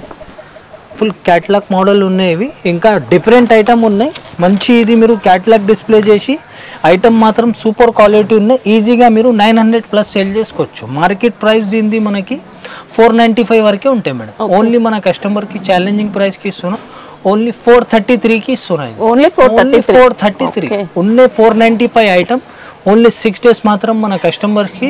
ఫుల్ క్యాటలాగ్ మోడల్ ఉన్నాయి. ఇవి ఇంకా డిఫరెంట్ ఐటమ్ ఉన్నాయి. మంచి ఇది మీరు క్యాటలాగ్ డిస్ప్లే చేసి ఐటమ్ మాత్రం సూపర్ క్వాలిటీ ఉన్నాయి. ఈజీగా మీరు 900+ సేల్ చేసుకోవచ్చు. మార్కెట్ ప్రైస్ దీనిది మనకి 495 వరకే ఉంటాయి మేడం. ఓన్లీ మన కస్టమర్కి ఛాలెంజింగ్ ప్రైస్కి ఇస్తున్నాం. ఓన్లీ 433కి ఇస్తున్నాయి. Only 433 ఉన్నే 495 item. ఓన్లీ 6 days మాత్రం మన కస్టమర్కి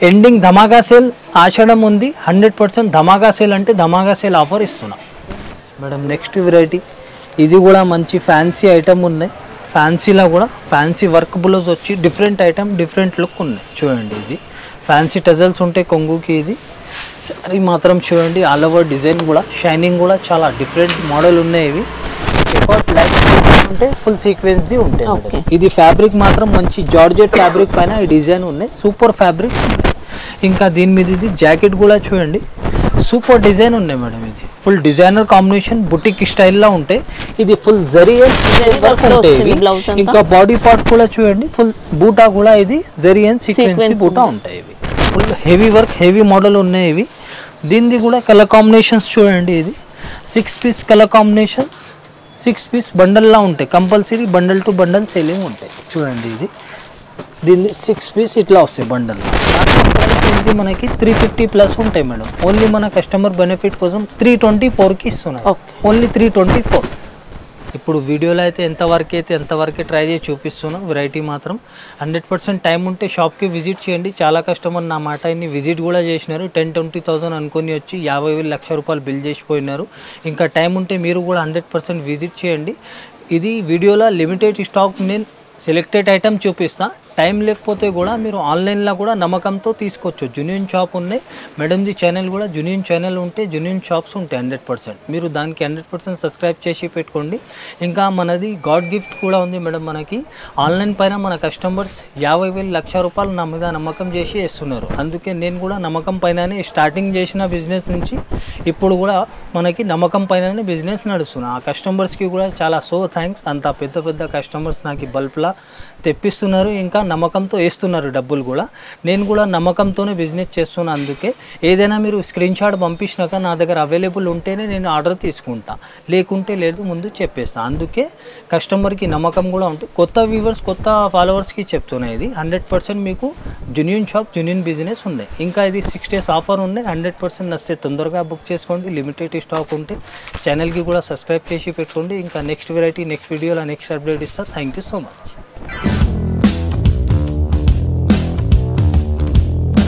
ఎండింగ్ ధమాకా సేల్ ఆషాఢం ఉంది. 100% ధమాకా సేల్ అంటే ధమాకా సేల్ ఆఫర్ ఇస్తున్నాం మేడం. నెక్స్ట్ వెరైటీ ఇది కూడా మంచి ఫ్యాన్సీ ఐటమ్ ఉన్నాయి. ఫ్యాన్సీలో కూడా ఫ్యాన్సీ వర్క్ బ్లౌజ్ వచ్చి డిఫరెంట్ ఐటమ్, డిఫరెంట్ లుక్ ఉన్నాయి. చూడండి ఇది ఫ్యాన్సీ టజల్స్ ఉంటాయి కొంగుకి. ఇది సారీ మాత్రం చూడండి ఆల్ ఓవర్ డిజైన్ కూడా షైనింగ్ కూడా చాలా డిఫరెంట్ మోడల్ ఉన్నాయి. ఇవి అంటే ఫుల్ సీక్వెన్సీ ఉంటాయి. ఇది ఫ్యాబ్రిక్ మాత్రం మంచి జార్జెట్ ఫ్యాబ్రిక్ పైన ఈ డిజైన్ ఉన్నాయి. Super fabric. ఇంకా దీని మీద ఇది జాకెట్ కూడా చూడండి సూపర్ డిజైన్ ఉన్నాయి మేడం. ఇది ఫుల్ డిజైనర్ కాంబినేషన్, బుటిక్ స్టైల్లో ఉంటాయి. ఇది ఫుల్ జరీ వర్క్ ఉంటాయి. ఇంకా బాడీ పార్ట్ కూడా చూడండి ఫుల్ బూటా కూడా ఇది జరీ అండ్ సీక్వెన్సీ బూటా ఉంటాయి. ఇవి full heavy work, heavy model ఉన్నాయి. ఇవి దీనిది కూడా కలర్ కాంబినేషన్స్ చూడండి. ఇది 6 పీస్ కలర్ కాంబినేషన్స్, 6 పీస్ బండల్లా ఉంటాయి. Compulsory bundle to bundle selling ఉంటాయి. చూడండి ఇది దీన్ని 6 పీస్ ఇట్లా వస్తాయి బండల్. ఇది మనకి 350+ ఉంటాయి మేడం. ఓన్లీ మన కస్టమర్ బెనిఫిట్ కోసం 324కి ఇస్తున్నాయి. ఓన్లీ 324. ఇప్పుడు వీడియోలో అయితే ఎంతవరకే ట్రై చేసి చూపిస్తున్నాం. వెరైటీ మాత్రం 100% టైం ఉంటే షాప్కి విజిట్ చేయండి. చాలా కస్టమర్ నా మాట ఇన్ని విజిట్ కూడా చేసినారు. 10-20,000 అనుకొని వచ్చి 50,000 లక్ష రూపాయలు బిల్ చేసిపోయినారు. ఇంకా టైం ఉంటే మీరు కూడా 100% విజిట్ చేయండి. ఇది వీడియోలో లిమిటెడ్ స్టాక్, నేను సెలెక్టెడ్ ఐటమ్ చూపిస్తా. టైం లేకపోతే కూడా మీరు ఆన్లైన్లో కూడా నమ్మకంతో తీసుకోవచ్చు. జెన్యూన్ షాప్ ఉన్నాయి మేడంది ఛానల్ కూడా, జెన్యూన్ ఛానల్ ఉంటే జెన్యూన్ షాప్స్ ఉంటాయి 100%. మీరు దానికి 100% సబ్స్క్రైబ్ చేసి పెట్టుకోండి. ఇంకా మనది గాడ్ గిఫ్ట్ కూడా ఉంది మేడం. మనకి ఆన్లైన్ పైన మన కస్టమర్స్ 50,000 లక్ష రూపాయలు నా మీద నమ్మకం చేసి వేస్తున్నారు. అందుకే నేను కూడా నమ్మకం పైననే స్టార్టింగ్ చేసిన బిజినెస్ నుంచి ఇప్పుడు కూడా మనకి నమ్మకం పైననే బిజినెస్ నడుస్తున్నా. ఆ కస్టమర్స్కి కూడా చాలా థ్యాంక్స్. అంత పెద్ద కస్టమర్స్ నాకు బల్బ్లా తెప్పిస్తున్నారు, ఇంకా నమ్మకంతో వేస్తున్నారు డబ్బులు కూడా. నేను కూడా నమ్మకంతోనే బిజినెస్ చేస్తున్నా. అందుకే ఏదైనా మీరు స్క్రీన్ షాట్ పంపించినాక నా దగ్గర అవైలబుల్ ఉంటేనే నేను ఆర్డర్ తీసుకుంటా, లేకుంటే లేదు ముందు చెప్పేస్తాను. అందుకే కస్టమర్కి నమ్మకం కూడా ఉంటుంది. కొత్త వ్యూవర్స్, కొత్త ఫాలోవర్స్కి చెప్తున్నా, ఇది 100% మీకు జెన్యూన్ షాప్, జెన్యూన్ బిజినెస్ ఉన్నాయి. ఇంకా ఇది 6 days ఆఫర్ ఉన్నాయి. 100% నచ్చితే తొందరగా బుక్ చేసుకోండి. లిమిటెడ్ స్టాక్ ఉంటే ఛానల్కి కూడా సబ్స్క్రైబ్ చేసి పెట్టుకోండి. ఇంకా నెక్స్ట్ వెరైటీ, నెక్స్ట్ వీడియోలో నెక్స్ట్ అప్డేట్ ఇస్తా. Thank you so much.